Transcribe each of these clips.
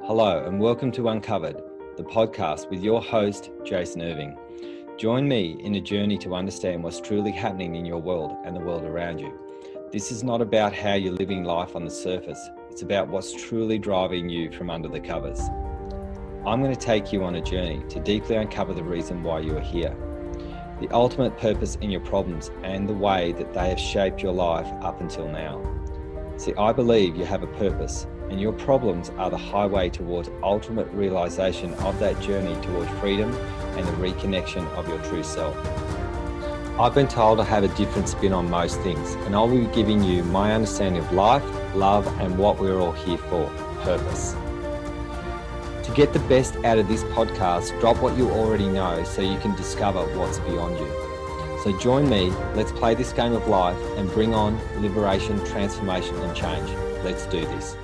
Hello and welcome to Uncovered, the podcast with your host, Jason Irving. Join me in a journey to understand what's truly happening in your world and the world around you. This is not about how you're living life on the surface. It's about what's truly driving you from under the covers. I'm going to take you on a journey to deeply uncover the reason why you are here, the ultimate purpose in your problems and the way that they have shaped your life up until now. See, I believe you have a purpose, and your problems are the highway towards ultimate realization of that journey towards freedom and the reconnection of your true self. I've been told I have a different spin on most things, and I'll be giving you my understanding of life, love, and what we're all here for, purpose. To get the best out of this podcast, drop what you already know so you can discover what's beyond you. So join me, let's play this game of life and bring on liberation, transformation, and change. Let's do this.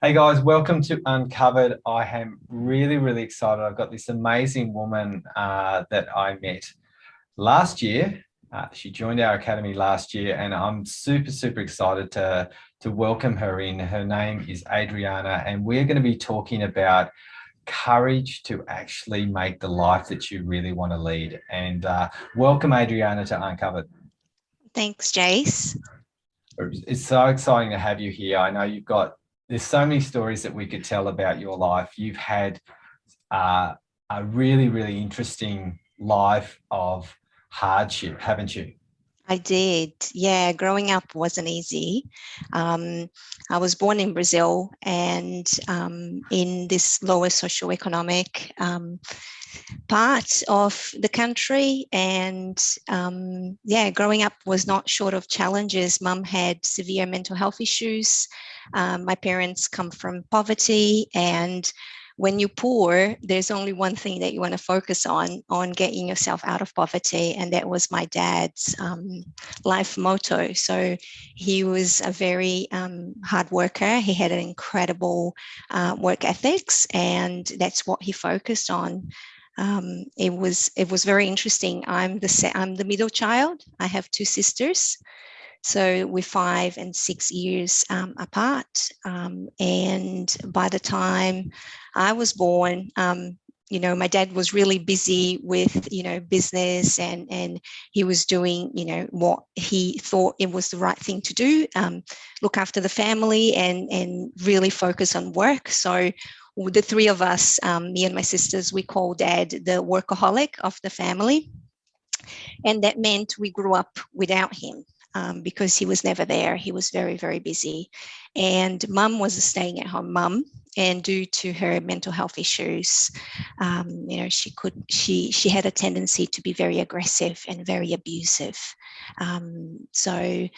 Hey guys, welcome to Uncovered. I am really excited. I've got this amazing woman that I met last year. She joined our academy last year, and I'm super excited to welcome her in. Her name is Adriana, and we're going to be talking about courage to actually make the life that you really want to lead. And welcome, Adriana, to Uncovered. Thanks, Jace. It's so exciting to have you here. I know there's so many stories that we could tell about your life. You've had a really interesting life of hardship, haven't you? I did. Yeah, growing up wasn't easy. I was born in Brazil, and in this lower socioeconomic part of the country. And growing up was not short of challenges. Mum had severe mental health issues. My parents come from poverty, and when you're poor, there's only one thing that you want to focus on getting yourself out of poverty. And that was my dad's life motto. So he was a very hard worker. He had an incredible work ethics, and that's what he focused on. It was very interesting. I'm the middle child. I have two sisters. So we're 5 and 6 years apart. And by the time I was born, my dad was really busy with, business, and he was doing, what he thought it was the right thing to do, look after the family and really focus on work. So the three of us, me and my sisters, we call Dad the workaholic of the family. And that meant we grew up without him. Because he was never there. He was very busy. And Mum was a staying-at-home mum, and due to her mental health issues, she had a tendency to be very aggressive and very abusive. So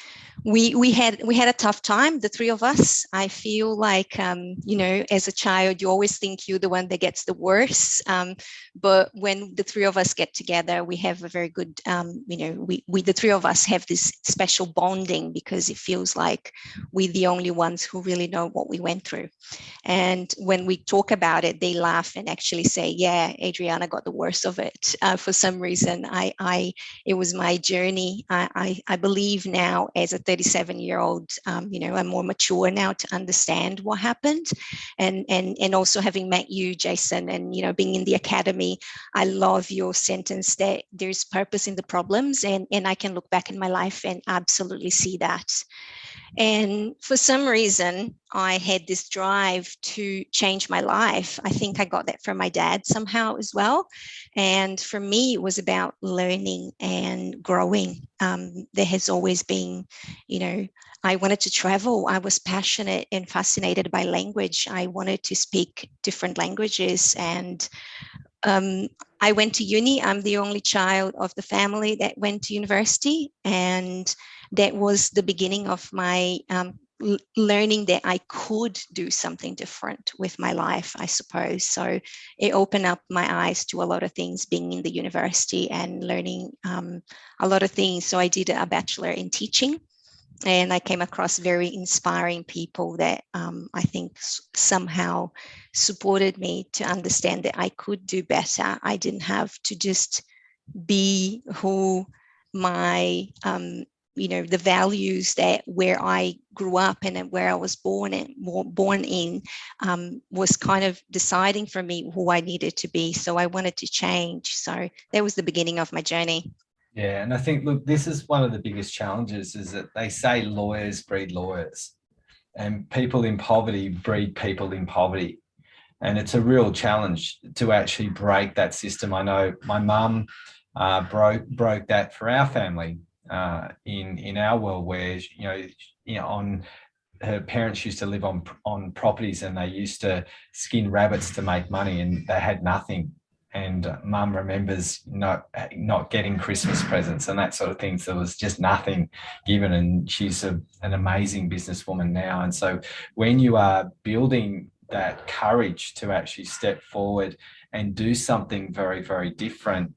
we had a tough time, the three of us. I feel like as a child, you always think you're the one that gets the worst. But when the three of us get together, we have a very good, we the three of us have this special bonding, because it feels like we're the only ones who really know what we went through. And when we talk about it, they laugh and actually say, yeah, Adriana got the worst of it. For some reason, it was my journey. I believe now, as a 37-year-old, I'm more mature now to understand what happened. And also having met you, Jason, and, being in the academy, I love your sentence that there's purpose in the problems. And I can look back in my life and absolutely see that. And for some reason, I had this drive to change my life. I think I got that from my dad somehow as well. And for me, it was about learning and growing. There has always been, I wanted to travel. I was passionate and fascinated by language. I wanted to speak different languages. And I went to uni. I'm the only child of the family that went to university. And that was the beginning of my learning that I could do something different with my life, I suppose. So it opened up my eyes to a lot of things, being in the university and learning a lot of things. So I did a bachelor in teaching, and I came across very inspiring people that I think somehow supported me to understand that I could do better. I didn't have to just be who my the values that where I grew up and where I was born in was kind of deciding for me who I needed to be. So I wanted to change. So that was the beginning of my journey. Yeah, and I think, look, this is one of the biggest challenges, is that they say lawyers breed lawyers, and people in poverty breed people in poverty. And it's a real challenge to actually break that system. I know my mum broke that for our family in our world, where on her parents used to live on properties, and they used to skin rabbits to make money, and they had nothing. And mum remembers not getting Christmas presents and that sort of thing. So there was just nothing given, and she's an amazing businesswoman now. And so when you are building that courage to actually step forward and do something very, very different,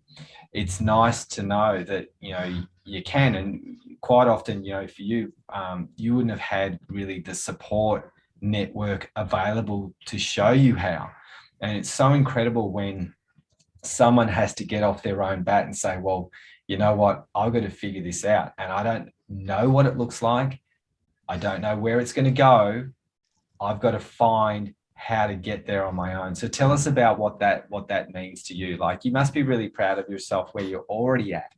it's nice to know that you can. And quite often, for you, you wouldn't have had really the support network available to show you how. And it's so incredible when someone has to get off their own bat and say, well, you know what, I've got to figure this out, and I don't know what it looks like, I don't know where it's going to go, I've got to find how to get there on my own. So tell us about what that means to you. Like, you must be really proud of yourself where you're already at.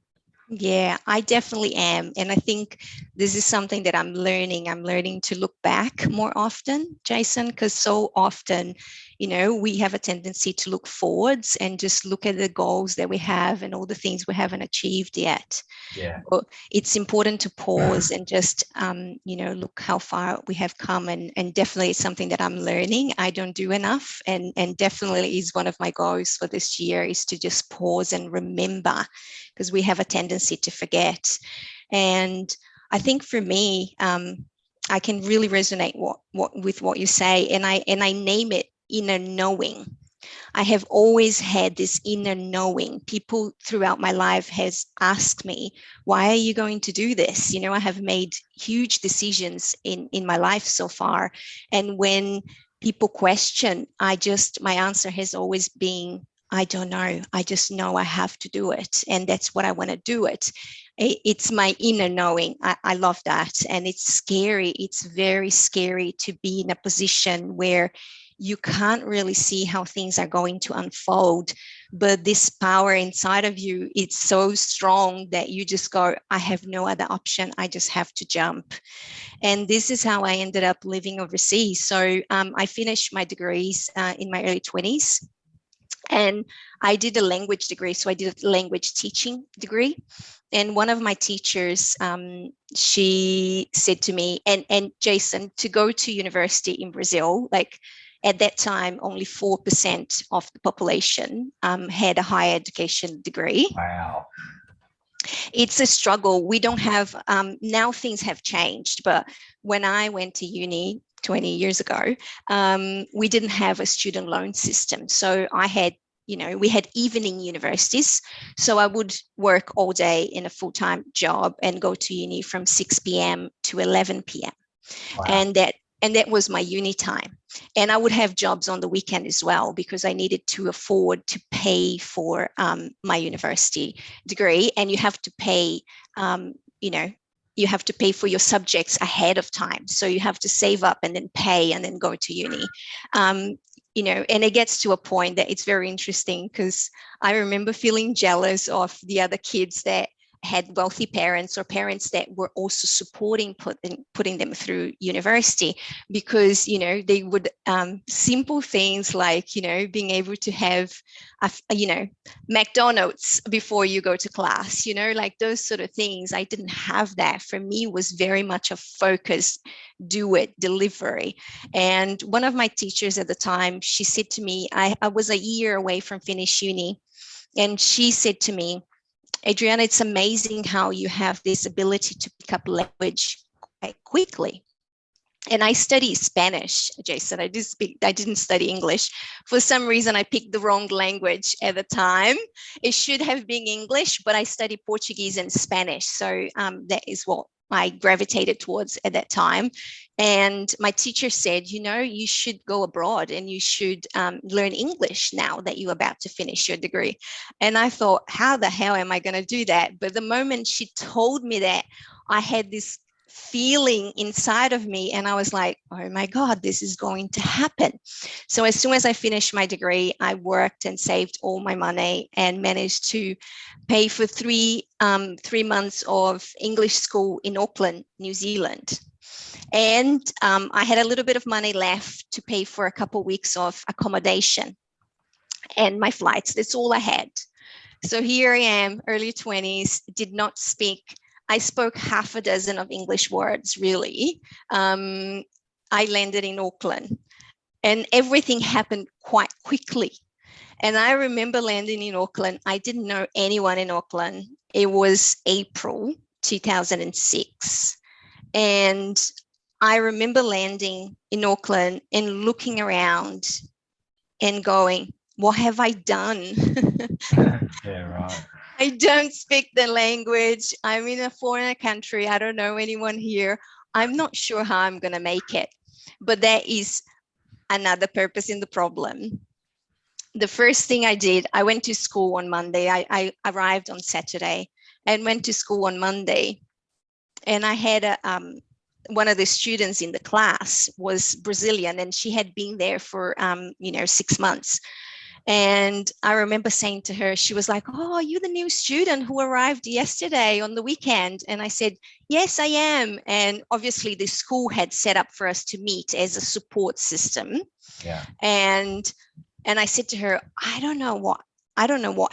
Yeah, I definitely am. And I think this is something that I'm learning. I'm learning to look back more often, Jason, because so often, we have a tendency to look forwards and just look at the goals that we have and all the things we haven't achieved yet. Yeah. But it's important to pause and just, look how far we have come. And definitely it's something that I'm learning. I don't do enough. And definitely is one of my goals for this year, is to just pause and remember, because we have a tendency to forget. And I think for me, I can really resonate with what you say, and I name it inner knowing. I have always had this inner knowing. People throughout my life has asked me, why are you going to do this? I have made huge decisions in my life so far. And when people question, my answer has always been, I don't know. I just know I have to do it. And that's what I want to do it. It's my inner knowing. I love that. And it's scary. It's very scary to be in a position where you can't really see how things are going to unfold. But this power inside of you, it's so strong that you just go, I have no other option. I just have to jump. And this is how I ended up living overseas. So I finished my degrees in my early 20s. And I did a language degree. So I did a language teaching degree. And one of my teachers, she said to me, and Jason, to go to university in Brazil, like at that time, only 4% of the population had a higher education degree. Wow. It's a struggle. We don't have, now things have changed, but when I went to uni 20 years ago, we didn't have a student loan system. So I had, we had evening universities. So I would work all day in a full-time job and go to uni from 6 p.m. to 11 p.m. Wow. And that was my uni time. And I would have jobs on the weekend as well, because I needed to afford to pay for my university degree. And you have to pay, you have to pay for your subjects ahead of time. So you have to save up and then pay and then go to uni. And it gets to a point that it's very interesting, because I remember feeling jealous of the other kids that had wealthy parents or parents that were also supporting putting them through university, because they would simple things like being able to have McDonald's before you go to class, like those sort of things. I didn't have that. For me, was very much a focus, do it, delivery. And one of my teachers at the time, she said to me, I was a year away from finish uni, and she said to me, Adriana, it's amazing how you have this ability to pick up language quite quickly. And I study Spanish, Jason. I didn't study English. For some reason, I picked the wrong language at the time. It should have been English, but I studied Portuguese and Spanish. So that is what I gravitated towards at that time. And my teacher said, you should go abroad and you should learn English now that you're about to finish your degree. And I thought, how the hell am I going to do that? But the moment she told me that, I had this feeling inside of me, and I was like, oh my God, this is going to happen. So as soon as I finished my degree, I worked and saved all my money and managed to pay for 3 months of English school in Auckland, New Zealand. And I had a little bit of money left to pay for a couple of weeks of accommodation and my flights. That's all I had. So here I am, early 20s, did not speak. I spoke half a dozen of English words, really. I landed in Auckland and everything happened quite quickly. And I remember landing in Auckland. I didn't know anyone in Auckland. It was April 2006. And I remember landing in Auckland and looking around and going, what have I done? Yeah, right. I don't speak the language. I'm in a foreign country. I don't know anyone here. I'm not sure how I'm going to make it. But that is another purpose in the problem. The first thing I did, I went to school on Monday. I arrived on Saturday and went to school on Monday. And I had one of the students in the class was Brazilian, and she had been there for 6 months. And I remember saying to her, she was like, oh, you're the new student who arrived yesterday on the weekend. And I said, yes, I am. And obviously the school had set up for us to meet as a support system. Yeah. And I said to her, I don't know what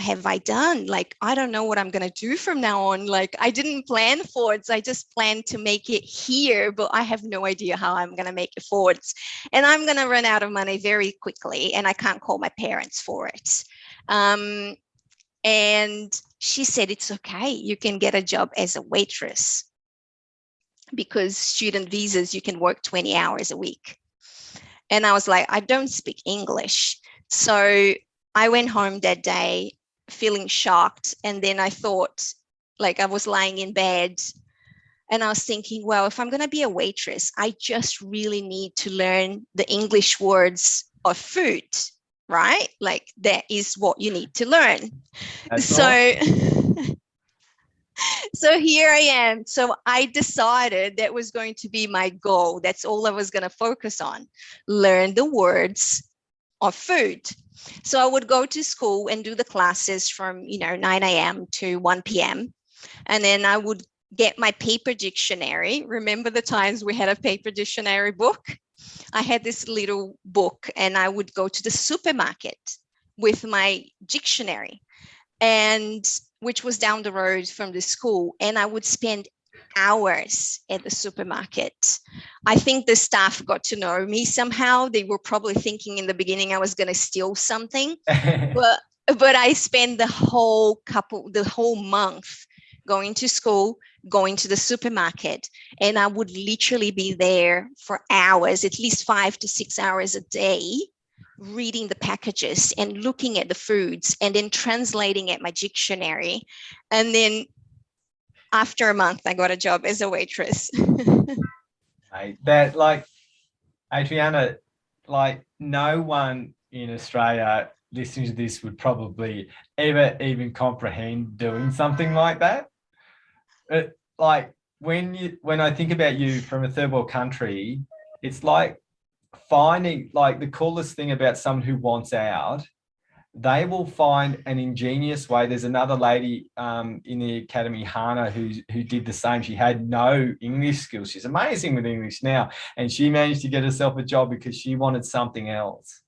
have I done? Like, I don't know what I'm going to do from now on. Like, I didn't plan forwards. I just planned to make it here, but I have no idea how I'm going to make it forwards. And I'm going to run out of money very quickly, and I can't call my parents for it. And she said, it's okay. You can get a job as a waitress because student visas, you can work 20 hours a week. And I was like, I don't speak English. So I went home that day feeling shocked. And then I thought, like, I was lying in bed and I was thinking, well, if I'm going to be a waitress, I just really need to learn the English words of food, right? Like, that is what you need to learn. That's so awesome. So here I am. So I decided that was going to be my goal. That's all I was going to focus on, learn the words of food. So I would go to school and do the classes from 9 a.m. to 1 p.m. And then I would get my paper dictionary. Remember the times we had a paper dictionary book? I had this little book, and I would go to the supermarket with my dictionary, and which was down the road from the school, and I would spend hours at the supermarket. I think the staff got to know me somehow. They were probably thinking in the beginning I was going to steal something, but I spent the whole month going to school, going to the supermarket, and I would literally be there for hours, at least 5 to 6 hours a day, reading the packages and looking at the foods and then translating at my dictionary. And then after a month, I got a job as a waitress. That, like, Adriana, like, no one in Australia listening to this would probably ever even comprehend doing something like that. Like, when I think about you from a third world country, it's like finding, like, the coolest thing about someone who wants out, they will find an ingenious way. There's another lady in the academy, Hannah, who did the same. She had no English skills. She's amazing with English now, and she managed to get herself a job because she wanted something else.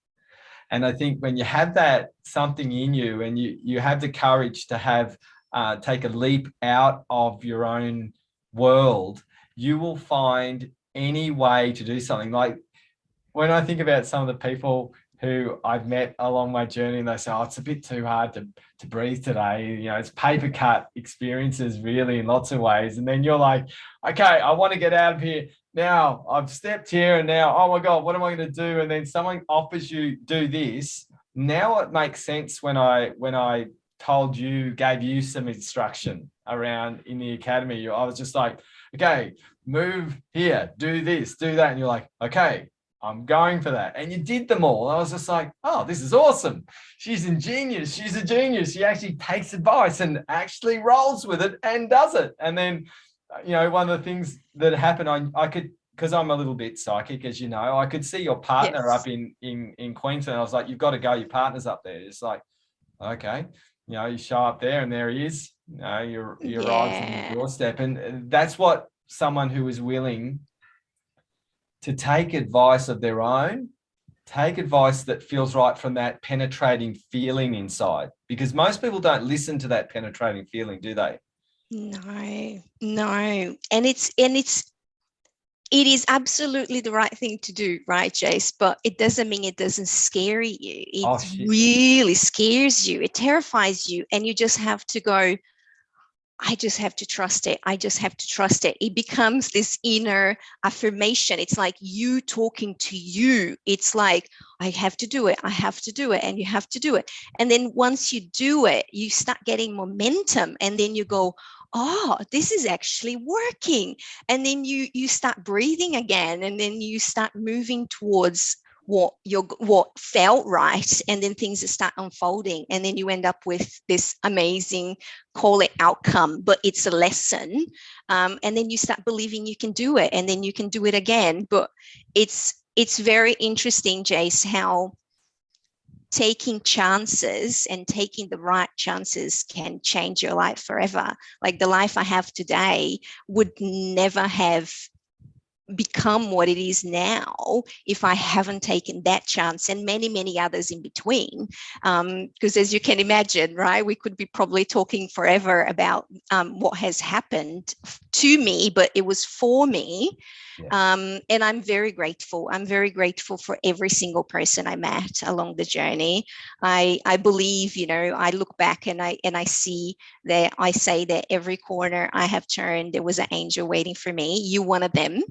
And I think when you have that something in you, and you have the courage to have take a leap out of your own world, you will find any way to do something. Like, when I think about some of the people who I've met along my journey, and they say, oh, it's a bit too hard to breathe today. It's paper cut experiences, really, in lots of ways. And then you're like, okay, I want to get out of here. Now I've stepped here, and now, oh my God, what am I going to do? And then someone offers you, do this. Now it makes sense when I told you, gave you some instruction around in the academy. I was just like, okay, move here, do this, do that. And you're like, okay, I'm going for that. And you did them all. I was just like, oh, this is awesome. She's ingenious. She's a genius. She actually takes advice and actually rolls with it and does it. And then, one of the things that happened, I could, because I'm a little bit psychic, as you know, I could see your partner up in Queensland. I was like, you've got to go. Your partner's up there. It's like, okay, you show up there and there he is. He arrives on your doorstep. And that's what someone who is willing to take advice of their own, take advice that feels right from that penetrating feeling inside, because most people don't listen to that penetrating feeling, do they? No. And it is absolutely the right thing to do, right, Jace? But it doesn't mean it doesn't scare you. It really scares you. It terrifies you. And you just have to go, I just have to trust it. I just have to trust it. It becomes this inner affirmation. It's like you talking to you. It's like, I have to do it. I have to do it. And you have to do it. And then once you do it, you start getting momentum. And then you go, oh, this is actually working. And then you start breathing again. And then you start moving towards what felt right, and then things start unfolding, and then you end up with this amazing, call it outcome, but it's a lesson, and then you start believing you can do it, and then you can do it again. But it's very interesting, Jace, how taking chances and taking the right chances can change your life forever. Like the life I have today would never have become what it is now if I haven't taken that chance, and many, many others in between. Because as you can imagine, right, we could be probably talking forever about what has happened to me, but it was for me. And I'm very grateful. I'm very grateful for every single person I met along the journey. I believe, I look back and I see that I say that every corner I have turned, there was an angel waiting for me. You one of them.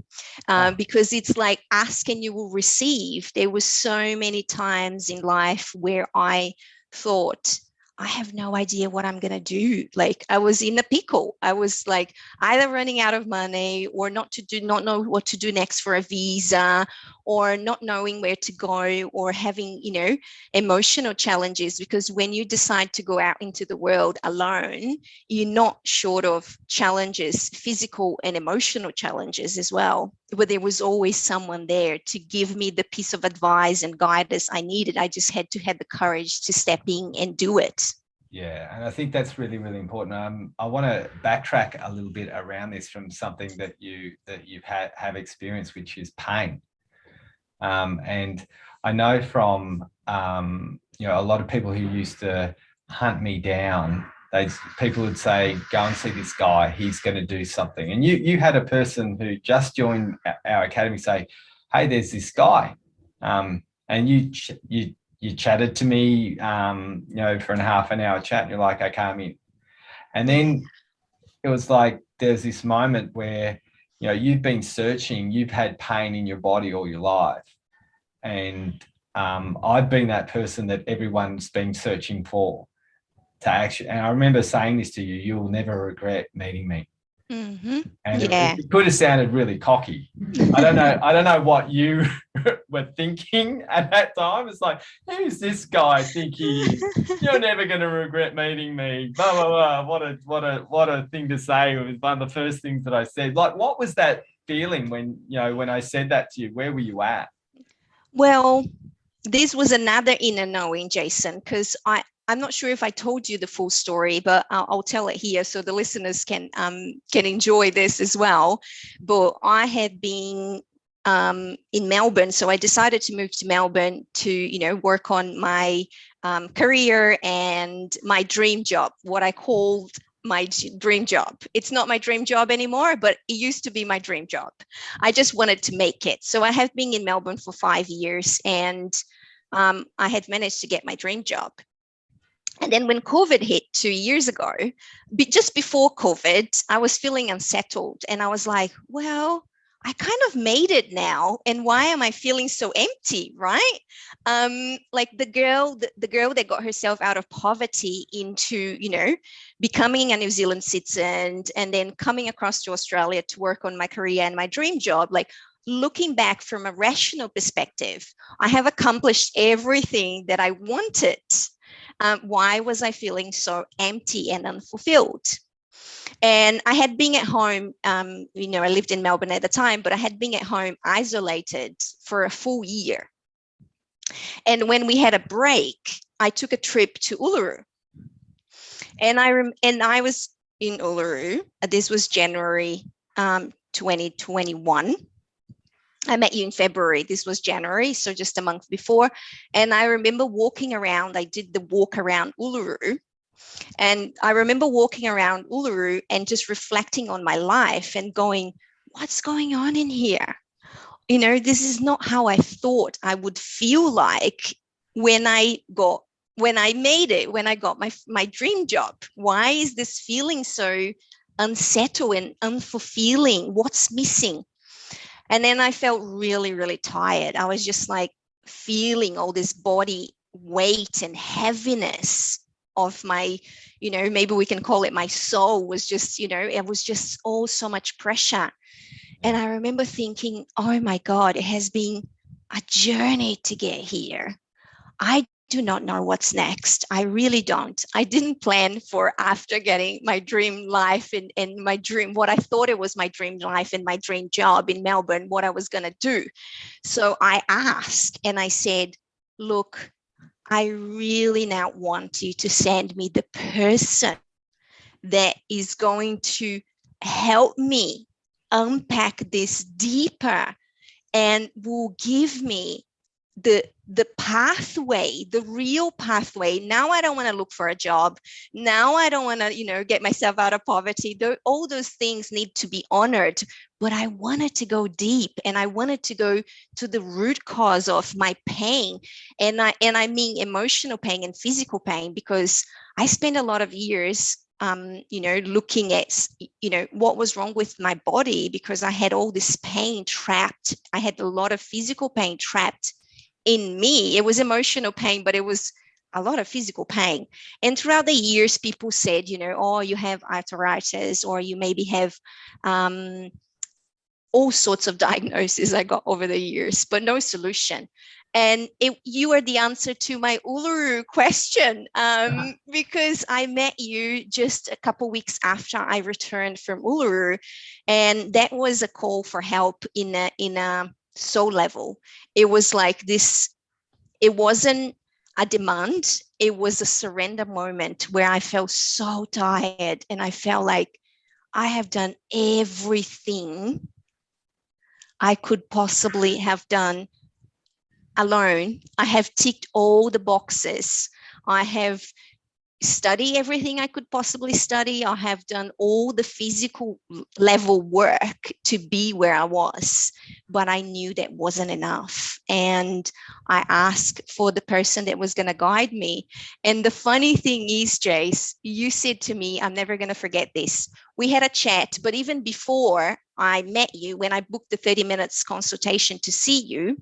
Because it's like ask and you will receive. There was so many times in life where I thought, I have no idea what I'm going to do. Like I was in a pickle. I was like either running out of money or not know what to do next for a visa, or not knowing where to go, or having, emotional challenges. Because when you decide to go out into the world alone, you're not short of challenges, physical and emotional challenges as well. But there was always someone there to give me the piece of advice and guidance I needed. I just had to have the courage to step in and do it. Yeah, and I think that's really, really important. I want to backtrack a little bit around this from something that you've have experienced, which is pain. And I know from a lot of people who used to hunt me down, people would say, go and see this guy, he's going to do something. And you had a person who just joined our academy say, hey, there's this guy. And you chatted to me, for a half an hour chat, and you're like, okay, I'm in. And then it was like, there's this moment where, you've been searching, you've had pain in your body all your life. And I've been that person that everyone's been searching for to actually, and I remember saying this to you, you'll never regret meeting me. Mm-hmm. And it could have sounded really cocky. I don't know what you were thinking at that time. It's like, who's this guy think he is? You're never going to regret meeting me. Blah, blah, blah. What a thing to say. It was one of the first things that I said. Like, what was that feeling when I said that to you? Where were you at? Well, this was another inner knowing, Jason, because I'm not sure if I told you the full story, but I'll tell it here so the listeners can enjoy this as well. But I had been in Melbourne, so I decided to move to Melbourne to work on my career and my dream job, what I called my dream job. It's not my dream job anymore, but it used to be my dream job. I just wanted to make it. So I have been in Melbourne for 5 years, and I had managed to get my dream job. And then when COVID hit 2 years ago, just before COVID, I was feeling unsettled. And I was like, well, I kind of made it now, and why am I feeling so empty, right? Like the girl that got herself out of poverty into, becoming a New Zealand citizen, and then coming across to Australia to work on my career and my dream job. Like, looking back from a rational perspective, I have accomplished everything that I wanted. Why was I feeling so empty and unfulfilled? And I had been at home, I lived in Melbourne at the time, but I had been at home isolated for a full year. And when we had a break, I took a trip to Uluru. And I was in Uluru. This was January 2021. I met you in February. This was January, so just a month before. And I remember walking around. I did the walk around Uluru. And I remember walking around Uluru and just reflecting on my life and going, what's going on in here? This is not how I thought I would feel like when I made it, when I got my dream job. Why is this feeling so unsettled and unfulfilling? What's missing? And then I felt really, really tired. I was just like feeling all this body weight and heaviness of my, maybe we can call it my soul was just, it was just all so much pressure. And I remember thinking, oh my God, it has been a journey to get here. I do not know what's next. I really don't. I didn't plan for, after getting my dream life and my dream, what I thought it was my dream life and my dream job in Melbourne, what I was going to do. So I asked and I said, look, I really now want you to send me the person that is going to help me unpack this deeper and will give me the pathway, the real pathway. Now I don't want to look for a job. Now I don't want to, get myself out of poverty. All those things need to be honored. But I wanted to go deep, and I wanted to go to the root cause of my pain. And I mean emotional pain and physical pain, because I spent a lot of years looking at, what was wrong with my body, because I had all this pain trapped. I had a lot of physical pain trapped in me. It was emotional pain, but it was a lot of physical pain. And throughout the years, people said, oh, you have arthritis, or you maybe have all sorts of diagnoses I got over the years, but no solution. And you were the answer to my Uluru question, because I met you just a couple of weeks after I returned from Uluru, and that was a call for help in a soul level. It was like this. It wasn't a demand. It was a surrender moment where I felt so tired, and I felt like I have done everything I could possibly have done alone. I have ticked all the boxes. I have studied everything I could possibly study. I have done all the physical level work to be where I was, but I knew that wasn't enough. And I asked for the person that was going to guide me. And the funny thing is, Jace, you said to me, I'm never going to forget this. We had a chat, but even before I met you, when I booked the 30 minutes consultation to see you,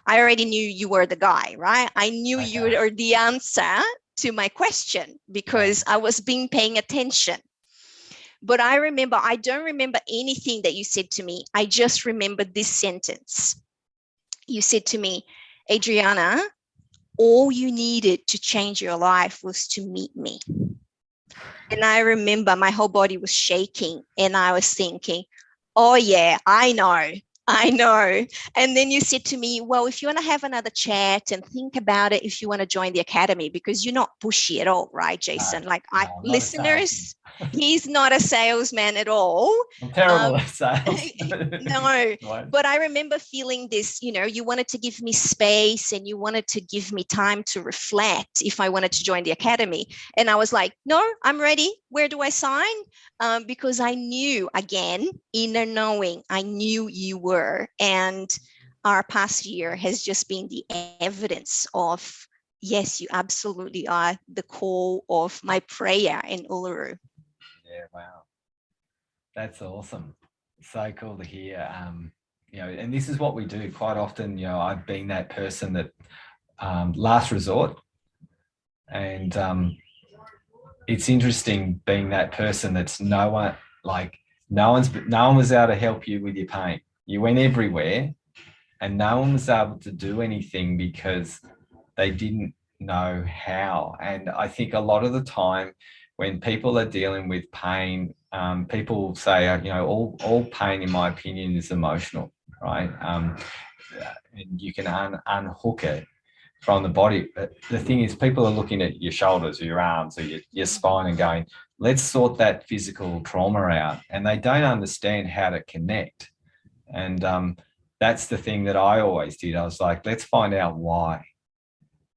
I already knew you were the guy, right? I knew you were the answer to my question, because I was paying attention. But I don't remember anything that you said to me. I just remember this sentence. You said to me, Adriana, all you needed to change your life was to meet me. And I remember my whole body was shaking, and I was thinking, oh yeah, I know. And then you said to me, well, if you want to have another chat and think about it, if you want to join the academy, because you're not pushy at all, right, Jason? Listeners, he's not a salesman at all. I'm terrible at sales. No, but I remember feeling this, you wanted to give me space, and you wanted to give me time to reflect if I wanted to join the academy. And I was like, no, I'm ready. Where do I sign? Because I knew, again, inner knowing, I knew you were. And our past year has just been the evidence of, yes, you absolutely are the call of my prayer in Uluru. Yeah, wow. That's awesome. So cool to hear. and this is what we do quite often. I've been that person that last resort, and it's interesting being that person that's no one was able to help you with your pain. You went everywhere, and no one was able to do anything because they didn't know how. And I think a lot of the time when people are dealing with pain, people say, all pain, in my opinion, is emotional, right? And you can unhook it from the body. But the thing is, people are looking at your shoulders or your arms or your spine and going, let's sort that physical trauma out. And they don't understand how to connect. And that's the thing that I always did. I was like, let's find out why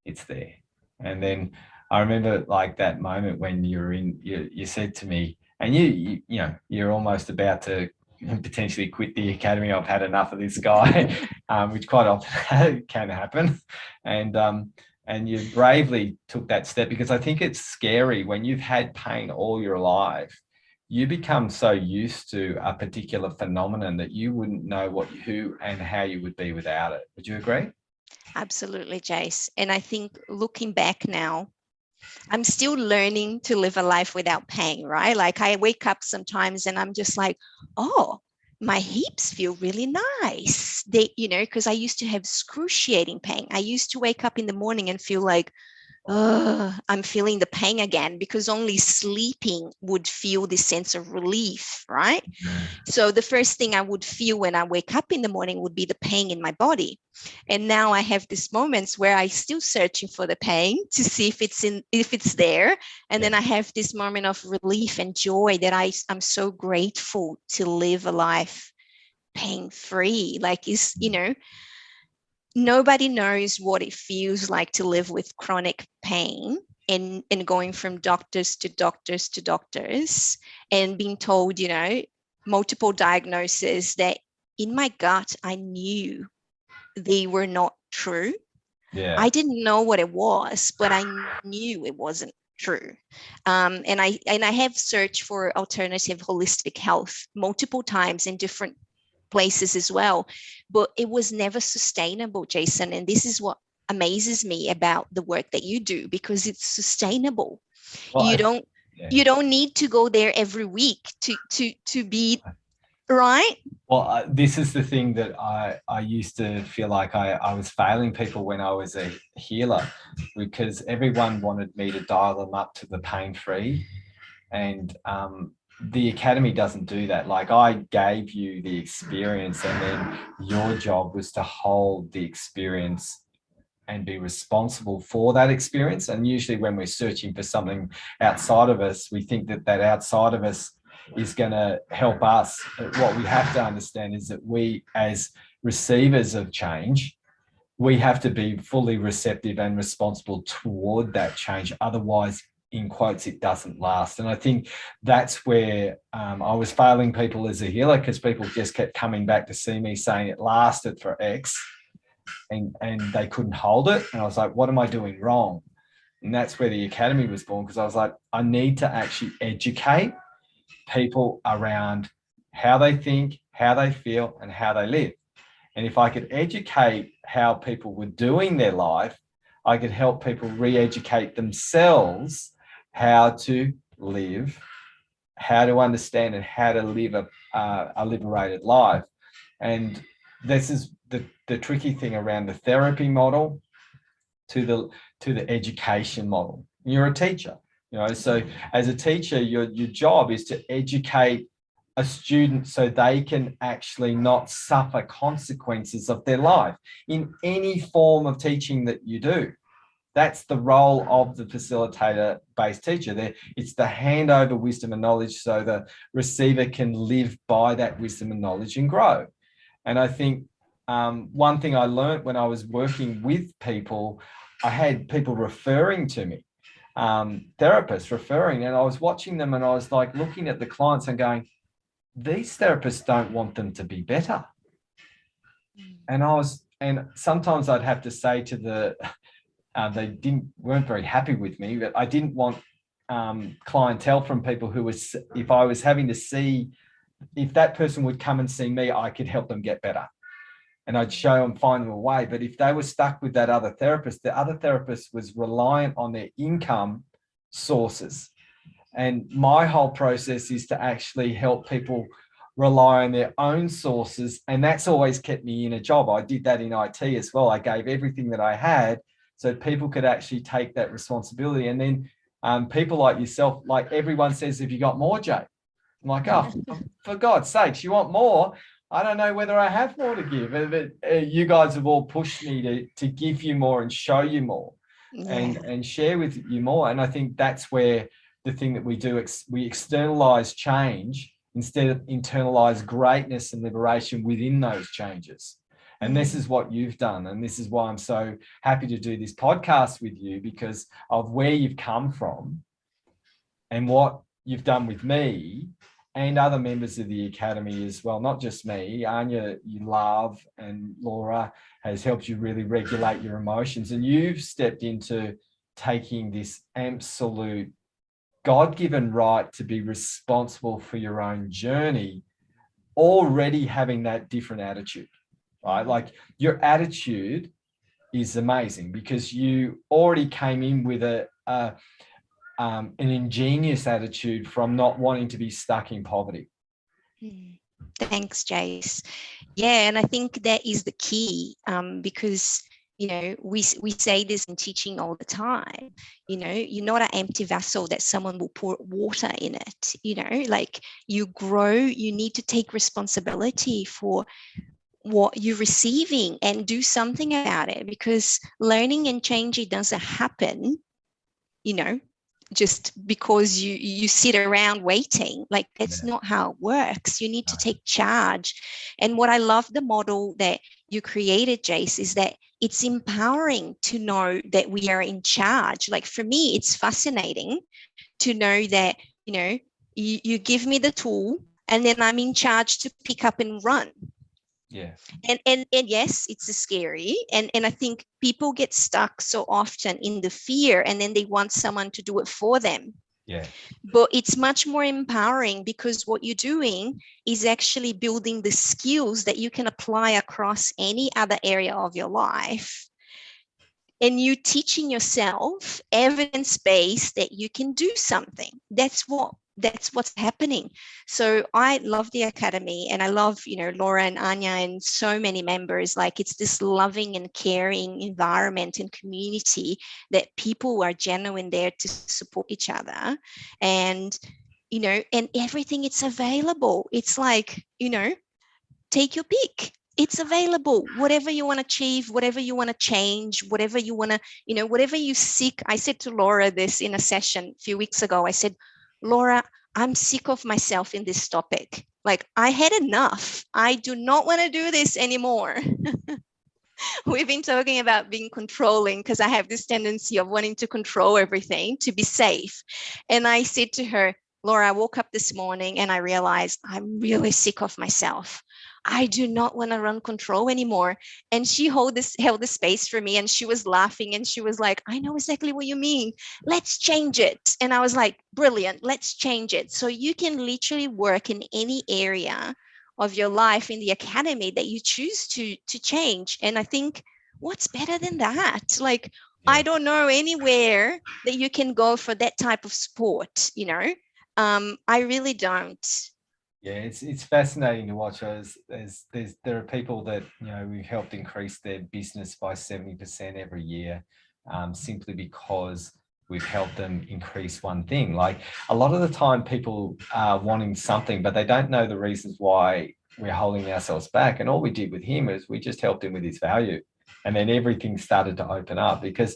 it's there. And then I remember like that moment when you said to me, and you're almost about to potentially quit the academy. I've had enough of this guy, which quite often can happen. And you bravely took that step, because I think it's scary when you've had pain all your life. You become so used to a particular phenomenon that you wouldn't know who and how you would be without it. Would you agree? Absolutely, Jace. And I think looking back now, I'm still learning to live a life without pain, right? Like I wake up sometimes and I'm just like, oh, my hips feel really nice. Because I used to have excruciating pain. I used to wake up in the morning and feel like, oh, I'm feeling the pain again, because only sleeping would feel this sense of relief, right? So the first thing I would feel when I wake up in the morning would be the pain in my body. And now I have these moments where I still searching for the pain to see if it's there. And then I have this moment of relief and joy that I'm so grateful to live a life pain-free. Like nobody knows what it feels like to live with chronic pain and going from doctors to doctors to doctors and being told, multiple diagnoses that in my gut, I knew they were not true. Yeah. I didn't know what it was, but I knew it wasn't true. And I have searched for alternative holistic health multiple times in different places as well, but it was never sustainable, Jason. And this is what amazes me about the work that you do, because it's sustainable. Well, you don't need to go there every week to be right. Well, this is the thing that I used to feel like I was failing people when I was a healer, because everyone wanted me to dial them up to the pain-free. And the academy doesn't do that. Like, I gave you the experience, and then your job was to hold the experience and be responsible for that experience. And usually when we're searching for something outside of us, we think that outside of us is going to help us. What we have to understand is that we, as receivers of change, we have to be fully receptive and responsible toward that change. Otherwise, in quotes, it doesn't last. And I think that's where I was failing people as a healer, because people just kept coming back to see me saying it lasted for X, and they couldn't hold it. And I was like, what am I doing wrong? And that's where the academy was born, because I was like, I need to actually educate people around how they think, how they feel, and how they live. And if I could educate how people were doing their life, I could help people re-educate themselves how to live, how to understand, and how to live a liberated life. And this is the tricky thing around the therapy model to the education model. You're a teacher, so as a teacher, your job is to educate a student so they can actually not suffer consequences of their life in any form of teaching that you do. That's the role of the facilitator-based teacher. It's to hand over wisdom and knowledge so the receiver can live by that wisdom and knowledge and grow. And I think one thing I learned when I was working with people, I had people referring to me, therapists referring, and I was watching them, and I was like looking at the clients and going, these therapists don't want them to be better. And sometimes I'd have to say to they weren't very happy with me, but I didn't want clientele from people who if I was having to see if that person would come and see me, I could help them get better. and I'd show them, find them a way. But if they were stuck with that other therapist, the other therapist was reliant on their income sources. And my whole process is to actually help people rely on their own sources. And that's always kept me in a job. I did that in IT as well. I gave everything that I had so people could actually take that responsibility. And then people like yourself, like everyone says, have you got more, Jay? I'm like, oh, for God's sakes, you want more? I don't know whether I have more to give. But you guys have all pushed me to give you more and show you more, and share with you more. And I think that's where the thing that we do, we externalize change instead of internalize greatness and liberation within those changes. And this is what you've done. And this is why I'm so happy to do this podcast with you, because of where you've come from and what you've done with me and other members of the Academy as well. Not just me, Anya, you love, and Laura has helped you really regulate your emotions. And you've stepped into taking this absolute God-given right to be responsible for your own journey, already having that different attitude, right? Like your attitude is amazing because you already came in with an ingenious attitude from not wanting to be stuck in poverty. Thanks, Jace. Yeah, and I think that is the key, because we say this in teaching all the time. You're not an empty vessel that someone will pour water in it. Like you grow, you need to take responsibility for what you're receiving and do something about it, because learning and changing doesn't happen just because you sit around waiting. Like that's not how it works. You need to take charge. And what I love the model that you created, Jace, is that it's empowering to know that we are in charge. Like for me, it's fascinating to know that you give me the tool and then I'm in charge to pick up and run. Yeah. And yes, it's scary. And I think people get stuck so often in the fear, and then they want someone to do it for them. Yeah. But it's much more empowering, because what you're doing is actually building the skills that you can apply across any other area of your life. And you teaching yourself evidence-based that you can do something. That's what's happening. So I love the Academy, and I love, Laura and Anya and so many members. Like it's this loving and caring environment and community that people are genuine there to support each other. And, and everything, it's available. It's like, take your pick. It's available. Whatever you want to achieve, whatever you want to change, whatever you want to, whatever you seek. I said to Laura this in a session a few weeks ago. I said, Laura, I'm sick of myself in this topic. Like I had enough. I do not want to do this anymore. We've been talking about being controlling, because I have this tendency of wanting to control everything to be safe. And I said to her, Laura, I woke up this morning and I realized I'm really sick of myself. I do not want to run control anymore. And she held the space for me, and she was laughing and she was like, I know exactly what you mean. Let's change it. And I was like, brilliant, let's change it. So you can literally work in any area of your life in the Academy that you choose to change. And I think, what's better than that? Like, I don't know anywhere that you can go for that type of sport, I really don't. Yeah, it's fascinating to watch. There are people that we've helped increase their business by 70% every year, simply because we've helped them increase one thing. Like a lot of the time, people are wanting something, but they don't know the reasons why we're holding ourselves back. And all we did with him is we just helped him with his value, and then everything started to open up. Because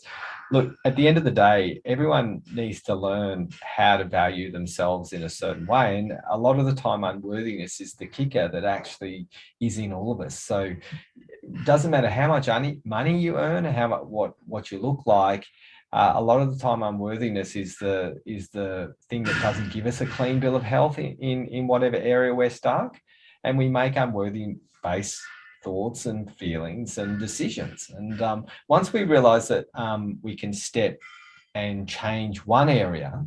look, at the end of the day, everyone needs to learn how to value themselves in a certain way. And a lot of the time, unworthiness is the kicker that actually is in all of us. So it doesn't matter how much money you earn, how much, what you look like. A lot of the time, unworthiness is the thing that doesn't give us a clean bill of health in whatever area we're stuck. And we make unworthy based thoughts and feelings and decisions. And once we realize that we can step and change one area,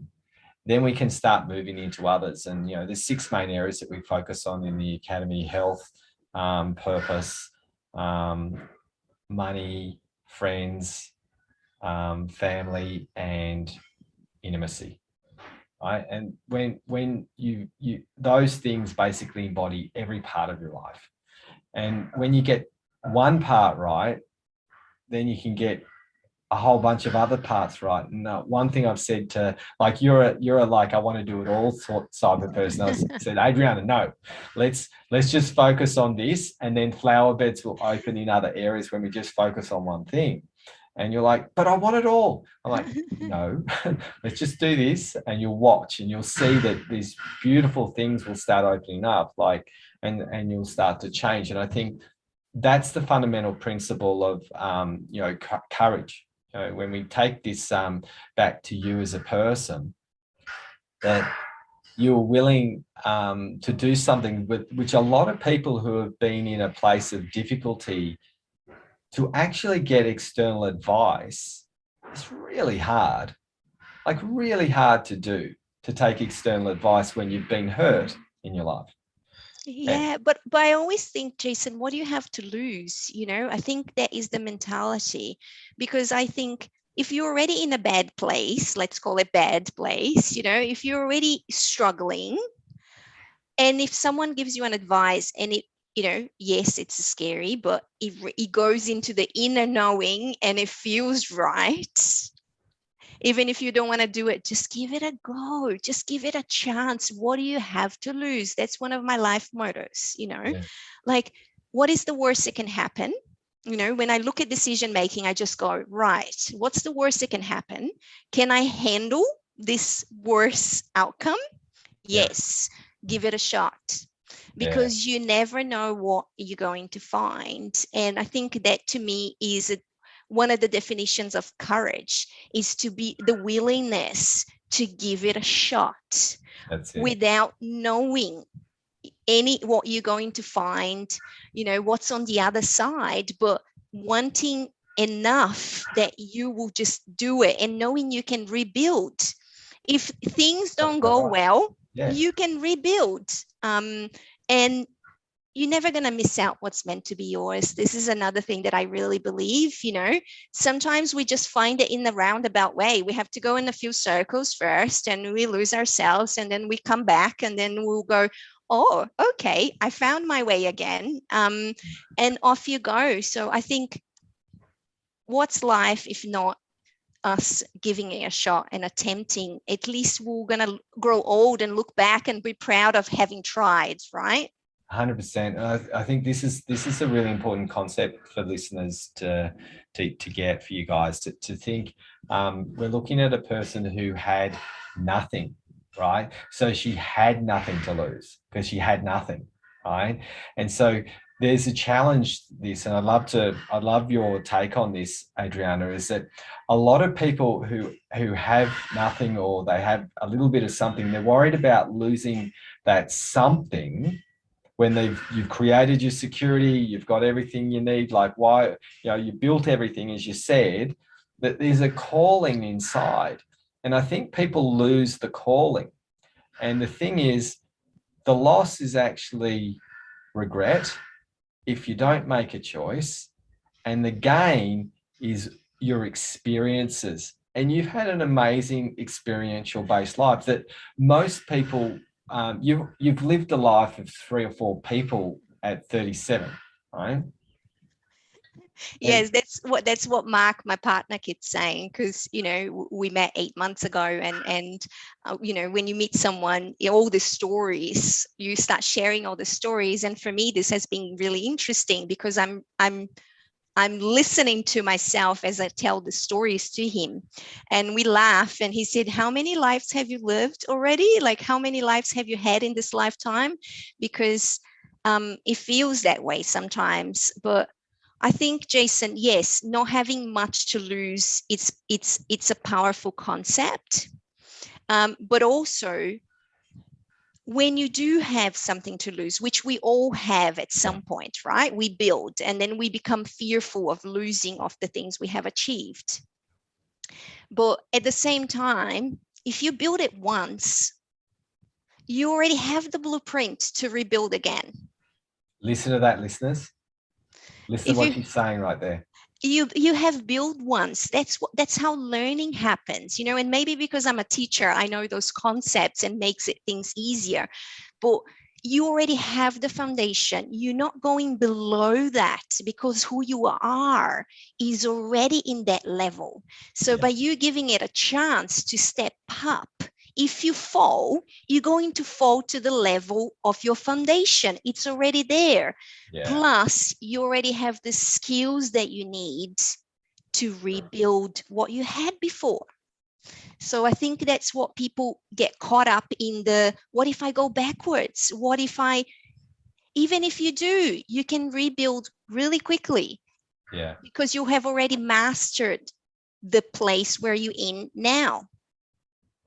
then we can start moving into others. And there's 6 main areas that we focus on in the Academy: health, purpose, money, friends, family, and intimacy. Right? And when you those things basically embody every part of your life. And when you get one part right, then you can get a whole bunch of other parts right. And one thing I've said to, like, you're a like, I want to do it all type of person. I said, Adriana, no, let's just focus on this, and then flower beds will open in other areas when we just focus on one thing. And you're like, but I want it all. I'm like, no, let's just do this, and you'll watch and you'll see that these beautiful things will start opening up, like, and you'll start to change. And I think that's the fundamental principle of, courage. When we take this back to you as a person, that you're willing to do something which a lot of people who have been in a place of difficulty, to actually get external advice, it's really hard, like really hard to do, to take external advice when you've been hurt in your life. Yeah, but I always think, Jason, what do you have to lose? I think that is the mentality, because I think if you're already in a bad place, let's call it bad place, if you're already struggling, and if someone gives you an advice and it, yes, it's scary, but it goes into the inner knowing and it feels right. Even if you don't want to do it, just give it a go. Just give it a chance. What do you have to lose? That's one of my life mottos, Yeah. Like, what is the worst that can happen? When I look at decision making, I just go, right, what's the worst that can happen? Can I handle this worst outcome? Yes, give it a shot, because you never know what you're going to find. And I think that, to me, is one of the definitions of courage, is to be the willingness to give it a shot. That's it. Without knowing what you're going to find, what's on the other side, but wanting enough that you will just do it, and knowing you can rebuild. If things don't go well, you can rebuild. And you're never going to miss out what's meant to be yours. This is another thing that I really believe. Sometimes we just find it in the roundabout way. We have to go in a few circles first, and we lose ourselves, and then we come back, and then we'll go, oh, okay, I found my way again. And off you go. So I think, what's life if not us giving it a shot and attempting? At least we're going to grow old and look back and be proud of having tried, right? 100%. I think this is a really important concept for listeners to get, for you guys to think. We're looking at a person who had nothing, right? So she had nothing to lose because she had nothing, right? And so there's a challenge this, and I'd love your take on this, Adriana, is that a lot of people who have nothing, or they have a little bit of something, they're worried about losing that something. When you've created your security, you've got everything you need, like, why, you built everything, as you said, that there's a calling inside. And I think people lose the calling. And the thing is, the loss is actually regret if you don't make a choice. And the gain is your experiences. And you've had an amazing experiential based life that most people, you've lived a life of 3 or 4 people at 37, right? Yes, that's what Mark, my partner, keeps saying, because we met 8 months ago, and when you meet someone, all the stories, you start sharing all the stories. And for me, this has been really interesting, because I'm listening to myself as I tell the stories to him. And we laugh, and he said, how many lives have you lived already? Like, how many lives have you had in this lifetime? Because it feels that way sometimes. But I think, Jason, yes, not having much to lose, it's a powerful concept. But also, when you do have something to lose, which we all have at some point, right? We build, and then we become fearful of losing of the things we have achieved. But at the same time, if you build it once, you already have the blueprint to rebuild again. Listen to that, listeners. Listen to If what she's saying right there. you have built once, that's how learning happens, and maybe because I'm a teacher, I know those concepts and makes it things easier, but you already have the foundation. You're not going below that because who you are is already in that level. So Yeah. by you giving it a chance to step up, if you fall, you're going to fall to the level of your foundation. It's already there. Yeah. Plus, you already have the skills that you need to rebuild what you had before. So I think that's what people get caught up in, the what if I go backwards? What if even if you do, you can rebuild really quickly. Yeah. Because you have already mastered the place where you're in now.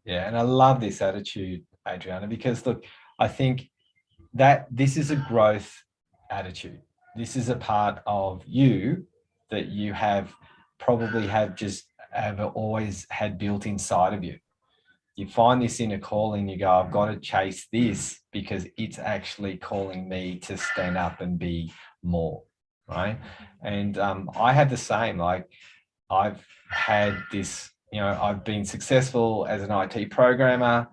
Yeah. And I love this attitude, Adriana, because look, I think that this is a growth attitude. This is a part of you that you probably have always had built inside of you. You find this inner calling, you go, I've got to chase this because it's actually calling me to stand up and be more, right? And I had the same, like I've had this, I've been successful as an IT programmer,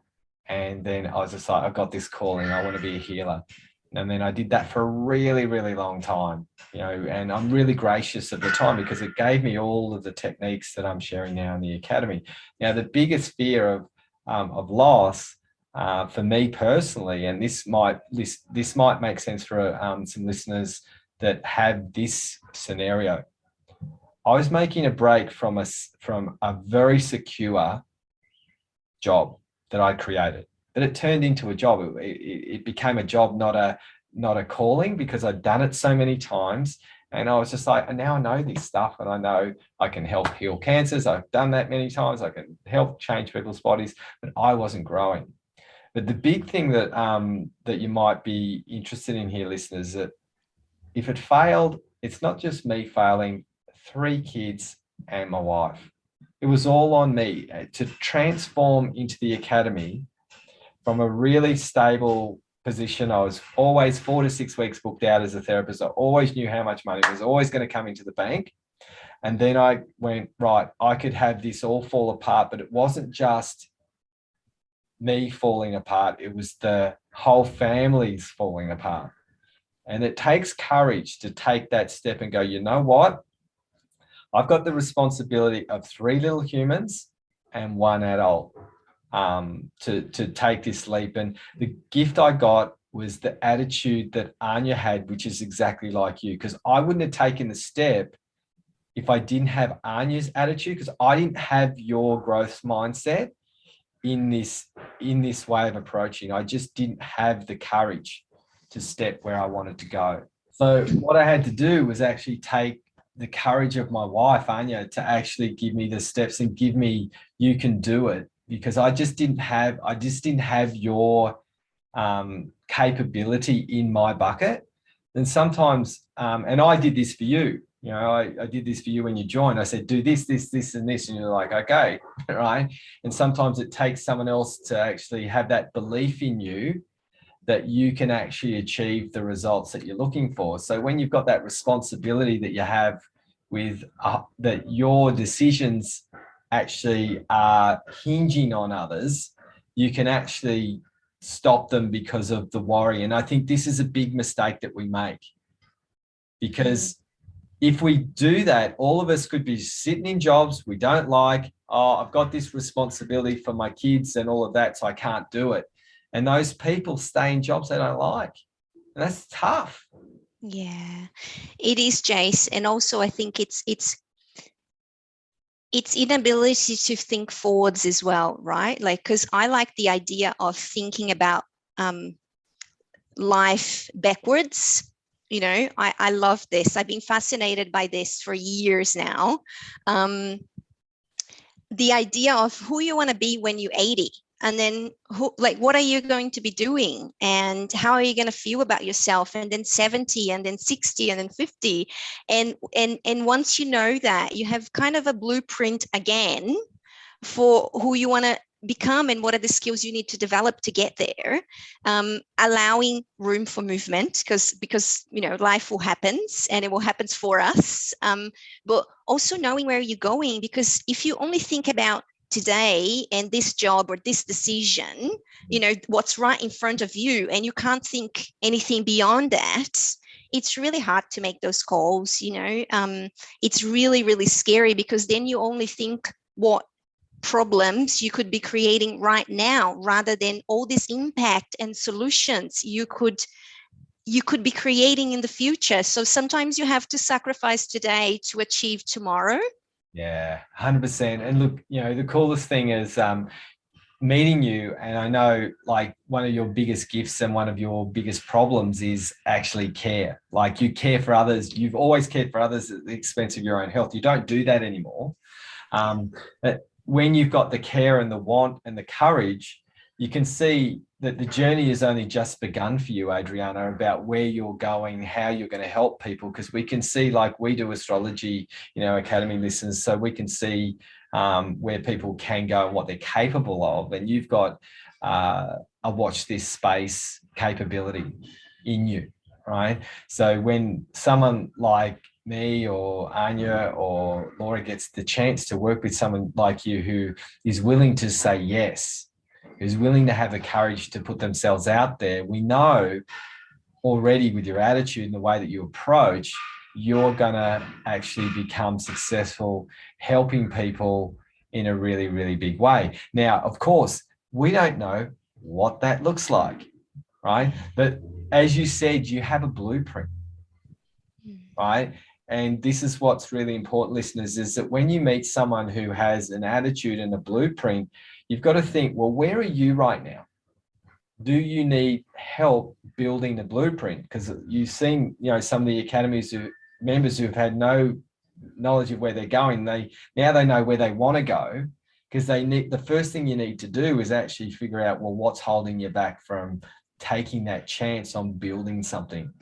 and then I was just like, I've got this calling, I want to be a healer. And then I did that for a really, really long time, and I'm really gracious at the time because it gave me all of the techniques that I'm sharing now in the academy. Now, the biggest fear of loss for me personally, and this might make sense for some listeners that have this scenario. I was making a break from a very secure job that I created, but it turned into a job. It became a job, not a calling, because I'd done it so many times. And I was just like, and now I know this stuff, and I know I can help heal cancers. I've done that many times. I can help change people's bodies, but I wasn't growing. But the big thing that you might be interested in here, listeners, that if it failed, it's not just me failing, 3 kids and my wife. It was all on me to transform into the academy from a really stable position. I was always 4 to 6 weeks booked out as a therapist. I always knew how much money was always going to come into the bank. And then I went, right, I could have this all fall apart, but it wasn't just me falling apart. It was the whole family's falling apart. And it takes courage to take that step and go, you know what? I've got the responsibility of 3 little humans and 1 adult to take this leap. And the gift I got was the attitude that Anya had, which is exactly like you, because I wouldn't have taken the step if I didn't have Anya's attitude, because I didn't have your growth mindset in this way of approaching. I just didn't have the courage to step where I wanted to go. So what I had to do was actually take the courage of my wife, Anya, to actually give me the steps and give me, you can do it, because I just didn't have your capability in my bucket. And sometimes, and I did this for you, I did this for you when you joined. I said, do this, this, this, and this. And you're like, okay, right? And sometimes it takes someone else to actually have that belief in you that you can actually achieve the results that you're looking for. So when you've got that responsibility that you have with that your decisions actually are hinging on others, you can actually stop them because of the worry. And I think this is a big mistake that we make, because if we do that, all of us could be sitting in jobs we don't like. Oh, I've got this responsibility for my kids and all of that, so I can't do it. And those people stay in jobs they don't like. And that's tough. Yeah, it is, Jace. And also I think it's inability to think forwards as well, right? Like, because I like the idea of thinking about life backwards. I love this. I've been fascinated by this for years now. The idea of who you want to be when you're 80, and then what are you going to be doing, and how are you going to feel about yourself, and then 70, and then 60, and then 50, and once you know that, you have kind of a blueprint again for who you want to become and what are the skills you need to develop to get there. Allowing room for movement, because life will happen and it will happen for us, but also knowing where you're going, because if you only think about today and this job or this decision, what's right in front of you, and you can't think anything beyond that, it's really hard to make those calls. It's really, really scary, because then you only think what problems you could be creating right now, rather than all this impact and solutions you could be creating in the future. So sometimes you have to sacrifice today to achieve tomorrow. Yeah, 100%. And look, the coolest thing is meeting you. And I know, like, one of your biggest gifts and one of your biggest problems is actually care. Like, you care for others. You've always cared for others at the expense of your own health. You don't do that anymore. But when you've got the care and the want and the courage, you can see that the journey has only just begun for you, Adriana, about where you're going, how you're going to help people. Because we can see, like, we do astrology, Academy listeners, so we can see where people can go and what they're capable of. And you've got a watch this space capability in you, right? So when someone like me or Anya or Laura gets the chance to work with someone like you who is willing to say yes, who's willing to have the courage to put themselves out there, we know already with your attitude and the way that you approach, you're going to actually become successful helping people in a really, really big way. Now, of course, we don't know what that looks like, right? But as you said, you have a blueprint, right? And this is what's really important, listeners, is that when you meet someone who has an attitude and a blueprint, you've got to think, well, where are you right now? Do you need help building the blueprint? Because you've seen, some of the academies members who've had no knowledge of where they're going, they know where they want to go, because the first thing you need to do is actually figure out, well, what's holding you back from taking that chance on building something.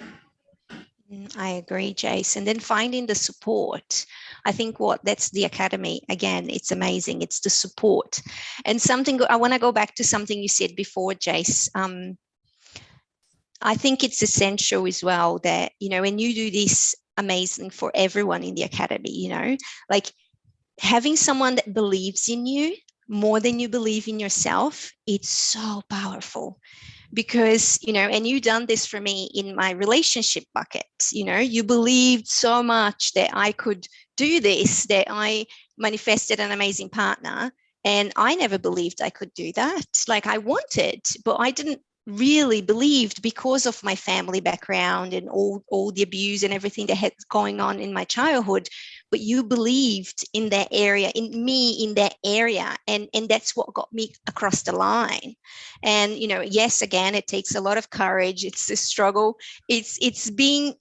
I agree, Jace. And then finding the support. I think that's the academy. Again, it's amazing. It's the support. And something, I want to go back to something you said before, Jace. I think it's essential as well that, when you do this amazing for everyone in the academy, like having someone that believes in you more than you believe in yourself, it's so powerful. Because, and you done this for me in my relationship bucket, you believed so much that I could do this, that I manifested an amazing partner. And I never believed I could do that. Like, I wanted, but I didn't really believed, because of my family background and all the abuse and everything that had going on in my childhood. But you believed in that area, in me, in that area, and that's what got me across the line. And yes, again, it takes a lot of courage. It's a struggle. It's being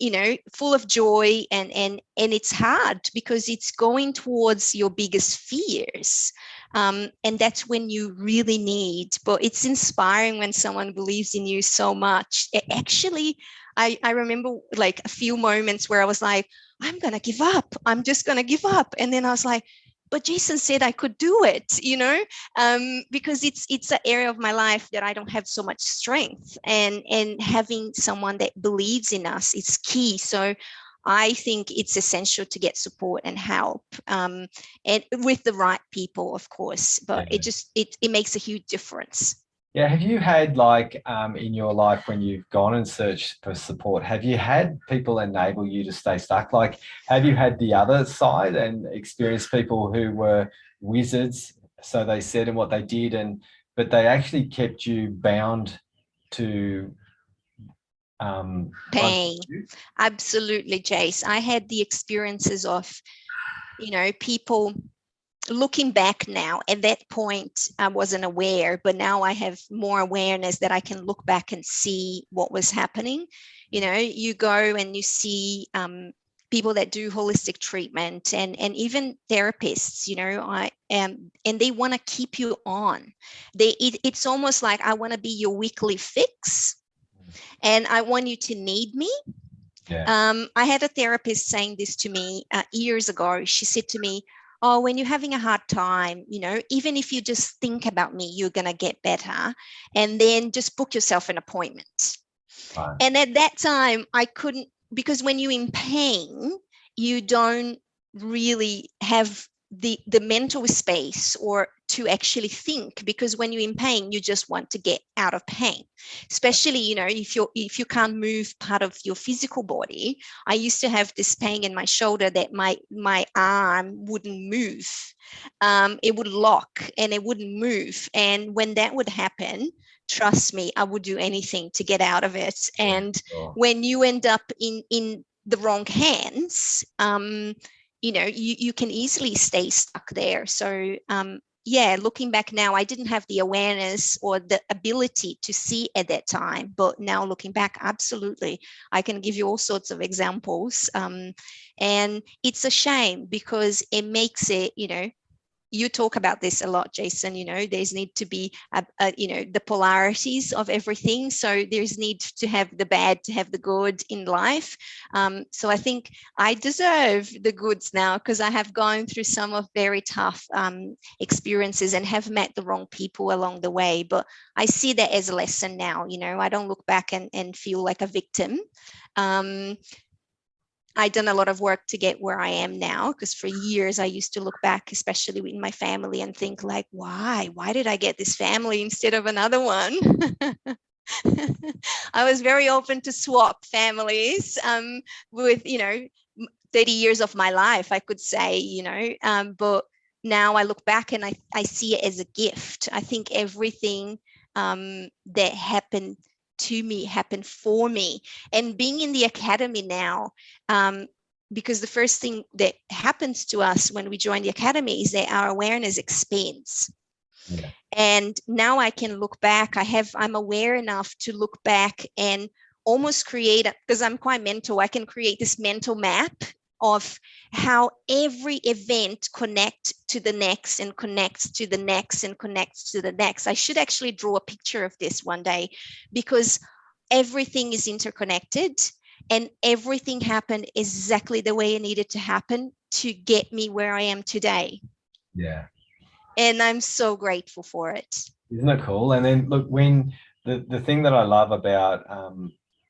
full of joy, and it's hard, because it's going towards your biggest fears. And that's when you really need, but it's inspiring when someone believes in you so much. Actually, I remember like a few moments where I was like, I'm going to give up. I'm just going to give up. And then I was like, but Jason said I could do it, because it's an area of my life that I don't have so much strength, and having someone that believes in us is key. So I think it's essential to get support and help, and with the right people, of course, but it makes a huge difference. Yeah. Have you had, like, in your life, when you've gone and searched for support, have you had people enable you to stay stuck? Like, have you had the other side and experienced people who were wizards, so they said, and what they did, but they actually kept you bound to pain? Absolutely, Jace. I had the experiences of, people. Looking back now, at that point, I wasn't aware, but now I have more awareness that I can look back and see what was happening. You go and you see people that do holistic treatment, and even therapists, and they want to keep you on. It's almost like, I want to be your weekly fix, and I want you to need me. Yeah. I had a therapist saying this to me years ago. She said to me, oh, when you're having a hard time, you know, even if you just think about me, you're going to get better. And then just book yourself an appointment. Right. And at that time, I couldn't, because when you're in pain, you don't really have the mental space or to actually think, because when you're in pain, you just want to get out of pain, especially, you know, if you can't move part of your physical body. I used to have this pain in my shoulder that my arm wouldn't move. It would lock and it wouldn't move, and when that would happen, trust me, I would do anything to get out of it. And when you end up in the wrong hands, you know, you can easily stay stuck there. So yeah, looking back now, I didn't have the awareness or the ability to see at that time, but now looking back, absolutely, I can give you all sorts of examples. And it's a shame because it makes it, you know, you talk about this a lot, Jason, you know, there's need to be, you know, the polarities of everything. So there's need to have the bad, to have the good in life. So I think I deserve the goods now because I have gone through some of very tough experiences and have met the wrong people along the way. But I see that as a lesson now, you know, I don't look back and feel like a victim. I've done a lot of work to get where I am now, because for years I used to look back, especially in my family, and think like, why did I get this family instead of another one? I was very open to swap families with, you know, 30 years of my life, I could say, you know, but now I look back and I see it as a gift. I think everything that happened to me happened for me. And being in the academy now, because the first thing that happens to us when we join the academy is that our awareness expands. Yeah. And now I can look back. I'm aware enough to look back and almost create, because I'm quite mental, I can create this mental map of how every event connects to the next and connects to the next and connects to the next. I should actually draw a picture of this one day, because everything is interconnected and everything happened exactly the way it needed to happen to get me where I am today. Yeah. And I'm so grateful for it. Isn't it cool? And then look, when the thing that I love about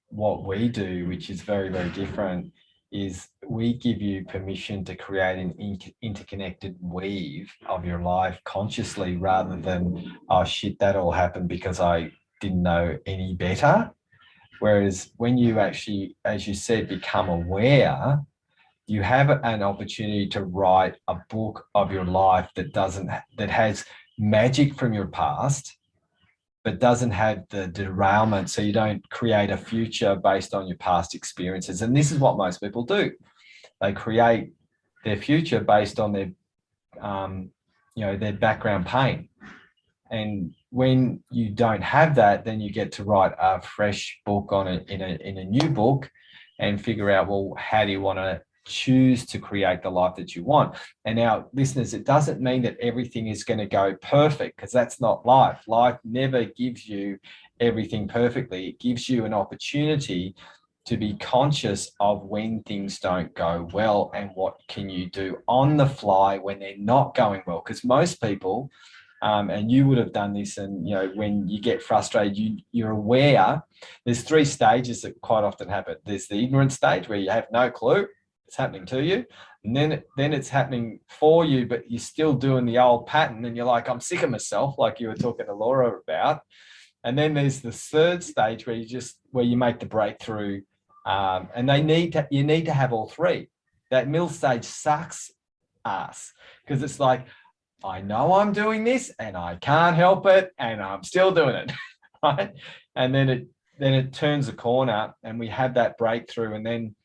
what we do, which is very, very different, is we give you permission to create an interconnected weave of your life consciously, rather than, oh shit, that all happened because I didn't know any better. Whereas when you actually, as you said, become aware, you have an opportunity to write a book of your life that has magic from your past, but doesn't have the derailment. So you don't create a future based on your past experiences. And this is what most people do. They create their future based on their, their background pain. And when you don't have that, then you get to write a fresh book in a new book and figure out, well, how do you want to choose to create the life that you want? And now, listeners, it doesn't mean that everything is going to go perfect, because that's not life. Life never gives you everything perfectly. It gives you an opportunity to be conscious of when things don't go well and what can you do on the fly when they're not going well. Because most people, and you would have done this, and when you get frustrated, you're aware. There's 3 stages that quite often happen. There's the ignorant stage, where you have no clue it's happening to you, and then it's happening for you, but you're still doing the old pattern, and you're like, I'm sick of myself, like you were talking to Laura about. And then there's the 3rd stage where you make the breakthrough, and you need to have all 3. That middle stage sucks ass, because it's like, I know I'm doing this and I can't help it and I'm still doing it, right? And then it turns a corner and we have that breakthrough, and then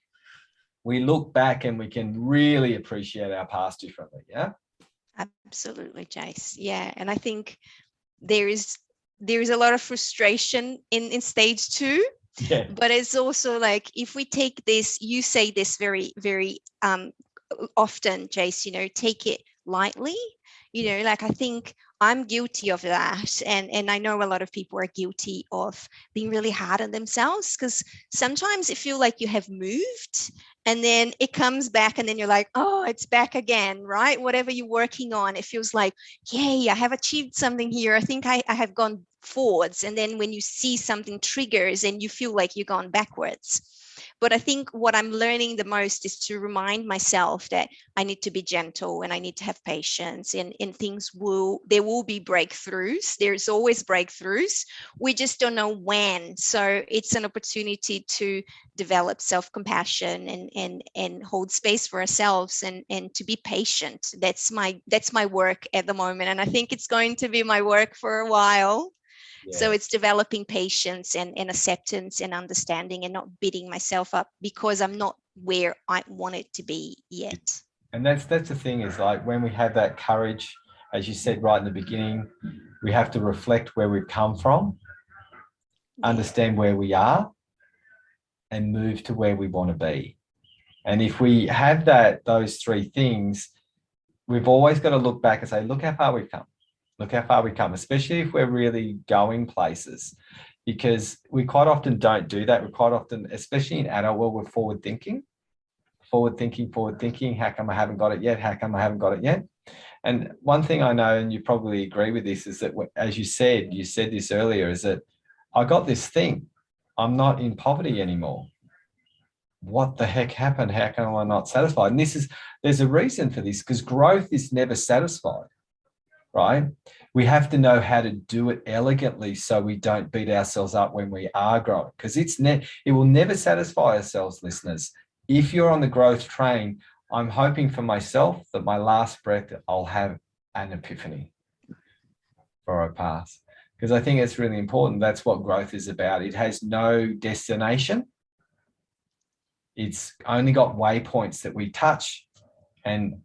we look back and we can really appreciate our past differently. Yeah. Absolutely, Jace. Yeah. And I think there is a lot of frustration in stage 2. Yeah. But it's also like, if we take this, you say this very, very often, Jace, take it lightly. Like I think I'm guilty of that. And I know a lot of people are guilty of being really hard on themselves, because sometimes it feels like you have moved and then it comes back and then you're like, oh, it's back again, right? Whatever you're working on, it feels like, yay, I have achieved something here. I think I have gone forwards. And then when you see something triggers and you feel like you're gone backwards. But I think what I'm learning the most is to remind myself that I need to be gentle and I need to have patience, and there will be breakthroughs. There's always breakthroughs. We just don't know when. So it's an opportunity to develop self-compassion and hold space for ourselves and to be patient. That's my work at the moment. And I think it's going to be my work for a while. Yeah. So it's developing patience and acceptance and understanding, and not beating myself up because I'm not where I want it to be yet. And that's the thing, is like when we have that courage, as you said right in the beginning, we have to reflect where we've come from, understand where we are, and move to where we want to be. And if we have those three things, we've always got to look back and say, look how far we've come. Look how far we've come, especially if we're really going places, because we quite often don't do that. We're quite often, especially in adult world, we're forward thinking. How come I haven't got it yet? And one thing I know, and you probably agree with this, is that, as you said this earlier, is that I got this thing. I'm not in poverty anymore. What the heck happened? How come I'm not satisfied? And there's a reason for this, because growth is never satisfied. Right? We have to know how to do it elegantly so we don't beat ourselves up when we are growing, because it will never satisfy ourselves, listeners. If you're on the growth train, I'm hoping for myself that my last breath, I'll have an epiphany before I pass, because I think it's really important. That's what growth is about. It has no destination. It's only got waypoints that we touch. And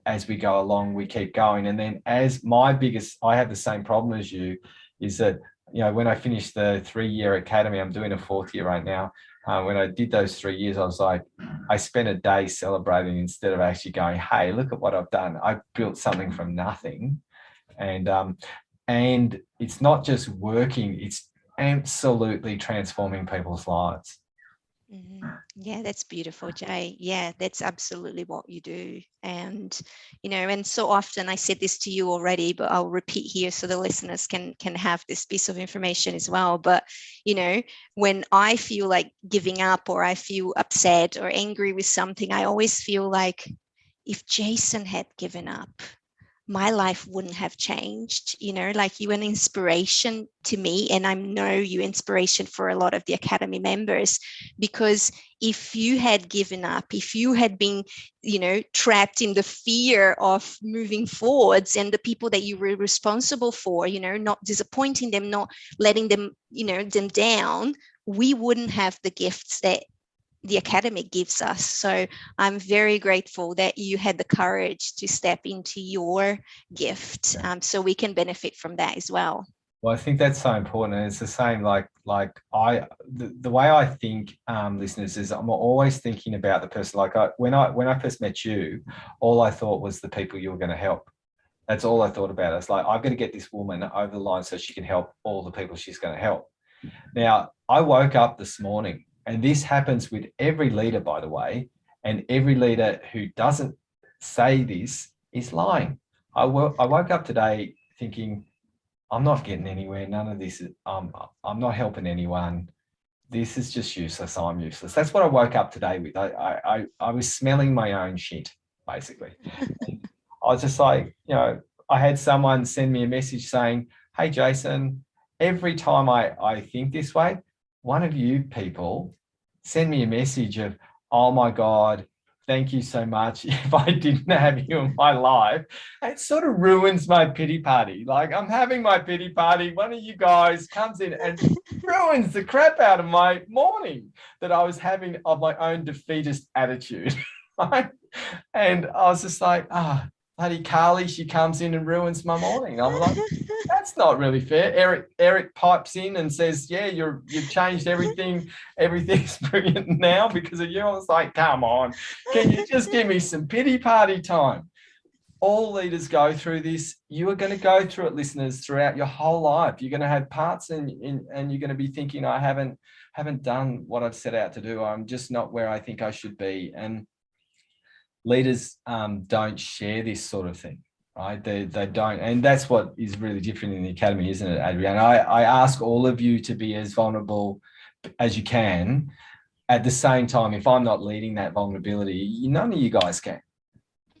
as we go along, we keep going. And then I have the same problem as you, is that, when I finished the 3-year academy, I'm doing a 4th year right now. When I did those 3 years, I was like, I spent a day celebrating instead of actually going, hey, look at what I've done. I built something from nothing. And it's not just working, it's absolutely transforming people's lives. Mm-hmm. Yeah, that's beautiful, Jay. Yeah, that's absolutely what you do. And, and so often, I said this to you already, but I'll repeat here so the listeners can have this piece of information as well. But, when I feel like giving up, or I feel upset or angry with something, I always feel like, if Jason had given up, my life wouldn't have changed. Like, you an inspiration to me, and I know you inspiration for a lot of the academy members, because if you had given up, if you had been trapped in the fear of moving forwards, and the people that you were responsible for, not disappointing them, not letting them them down, we wouldn't have the gifts that the academy gives us. So I'm very grateful that you had the courage to step into your gift, so we can benefit from that as well. Well, I think that's so important. And it's the same, the way I think, listeners, is I'm always thinking about the person. Like when I first met you, all I thought was the people you were going to help. That's all I thought about. It's like, I've got to get this woman over the line so she can help all the people she's going to help. Now, I woke up this morning, and this happens with every leader, by the way, and every leader who doesn't say this is lying. I woke up today thinking, I'm not getting anywhere. None of this I'm not helping anyone. This is just useless. I'm useless. That's what I woke up today with. I was smelling my own shit, basically. I was just like, I had someone send me a message saying, hey, Jason, every time I think this way, one of you people send me a message of, oh my God, thank you so much. If I didn't have you in my life, it sort of ruins my pity party. Like, I'm having my pity party. One of you guys comes in and ruins the crap out of my morning that I was having, of my own defeatist attitude. Right? And I was just like, bloody Carly, she comes in and ruins my morning. I'm like, that's not really fair. Eric pipes in and says, yeah, you've changed everything. Everything's brilliant now because of you. I was like, come on, can you just give me some pity party time? all leaders go through this. You are going to go through it, listeners, throughout your whole life. You're going to have parts and you're going to be thinking, I haven't done what I've set out to do. I'm just not where I think I should be. And leaders don't share this sort of thing, right? They don't. And that's what is really different in the academy, isn't it, Adriana? I ask all of you to be as vulnerable as you can. At the same time, if I'm not leading that vulnerability, none of you guys can.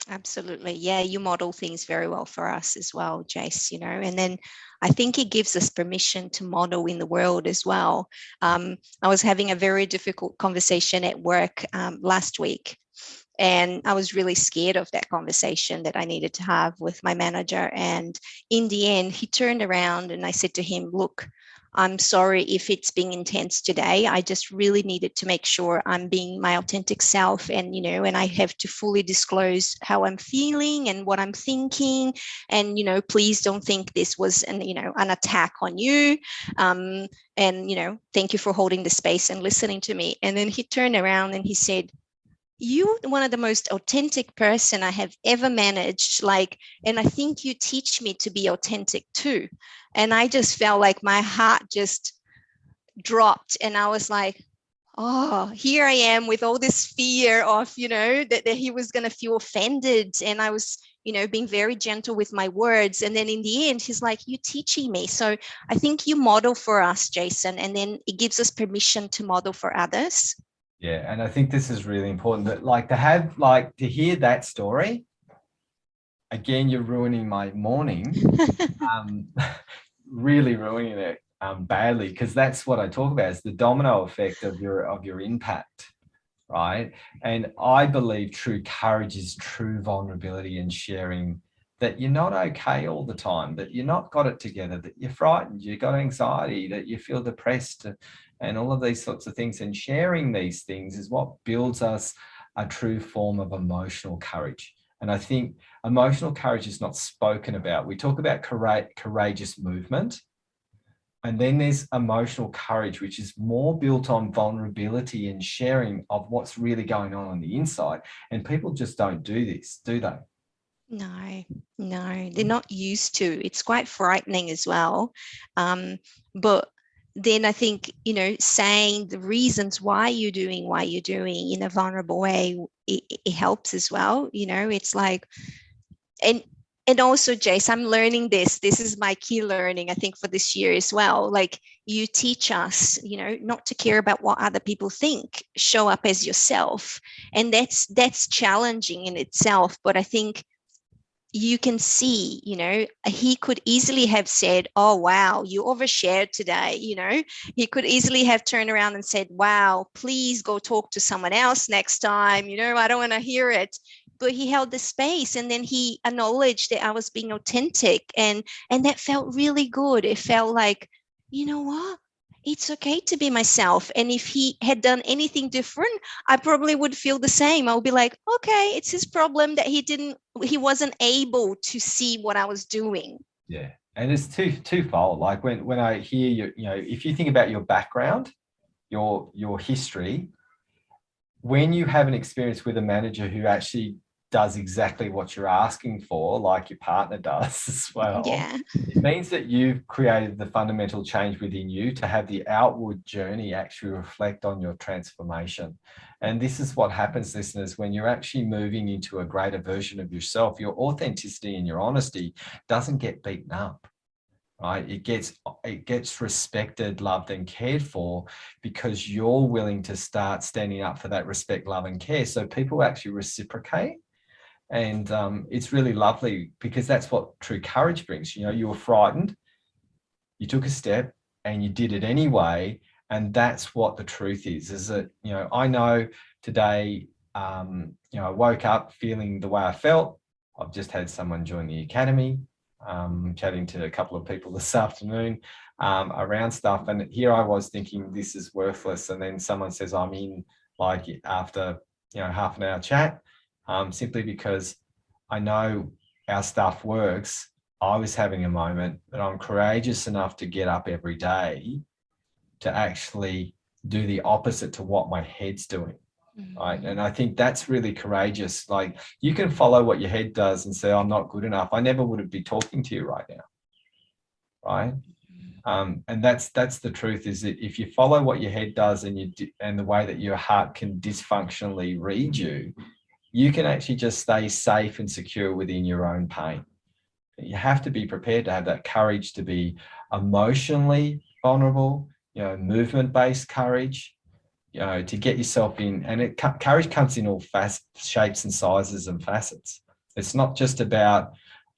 Absolutely. Yeah, you model things very well for us as well, Jace, and then I think it gives us permission to model in the world as well. I was having a very difficult conversation at work last week, and I was really scared of that conversation that I needed to have with my manager. And in the end, he turned around and I said to him, look, I'm sorry if it's being intense today. I just really needed to make sure I'm being my authentic self, and and I have to fully disclose how I'm feeling and what I'm thinking. And please don't think this was an attack on you. And thank you for holding the space and listening to me. And then he turned around and he said, you one of the most authentic person I have ever managed, and I think you teach me to be authentic too. And I just felt like my heart just dropped, and I was like, oh, here I am with all this fear of that he was going to feel offended. And I was being very gentle with my words, and then in the end he's like, you teaching me. So I think you model for us, Jason, and then it gives us permission to model for others. Yeah, and I think this is really important, that to hear that story. Again, you're ruining my morning, really ruining it badly, because that's what I talk about, is the domino effect of your impact, right? And I believe true courage is true vulnerability and sharing that you're not okay all the time, that you're not got it together, that you're frightened, you've got anxiety, that you feel depressed, and all of these sorts of things. And sharing these things is what builds us a true form of emotional courage. And I think emotional courage is not spoken about. We talk about courageous movement, and then there's emotional courage, which is more built on vulnerability and sharing of what's really going on the inside. And people just don't do this, do they? No, they're not used to. It's quite frightening as well. But then I think, saying the reasons why you're doing in a vulnerable way, it helps as well. It's like, and also, Jace, I'm learning this. This is my key learning, I think, for this year as well. Like, you teach us, not to care about what other people think. Show up as yourself. And that's challenging in itself. But I think you can see, he could easily have said, oh, wow, you overshared today. He could easily have turned around and said, wow, please go talk to someone else next time. I don't want to hear it. But he held the space, and then he acknowledged that I was being authentic. And that felt really good. It felt like, you know what? It's okay to be myself. And if he had done anything different, I probably would feel the same. I would be like, okay, it's his problem that he wasn't able to see what I was doing. Yeah. And it's twofold. Like when I hear you, if you think about your background, your history, when you have an experience with a manager who actually does exactly what you're asking for, like your partner does as well, yeah, it means that you've created the fundamental change within you to have the outward journey actually reflect on your transformation. And this is what happens, listeners, when you're actually moving into a greater version of yourself. Your authenticity and your honesty doesn't get beaten up. Right? It gets respected, loved, and cared for, because you're willing to start standing up for that respect, love, and care. So people actually reciprocate. And it's really lovely, because that's what true courage brings. You were frightened, you took a step, and you did it anyway. And that's what the truth is that, I know today, I woke up feeling the way I felt. I've just had someone join the academy. Chatting to a couple of people this afternoon around stuff, and here I was thinking this is worthless, and then someone says I'm in, like, after half an hour chat, simply because I know our stuff works. I was having a moment that I'm courageous enough to get up every day to actually do the opposite to what my head's doing. Right. And I think that's really courageous. Like, you can follow what your head does and say, I'm not good enough. I never would be talking to you right now. Right. And that's the truth, is that if you follow what your head does and the way that your heart can dysfunctionally read you, you can actually just stay safe and secure within your own pain. You have to be prepared to have that courage to be emotionally vulnerable, movement-based courage, to get yourself in. And courage comes in all shapes and sizes and facets. It's not just about,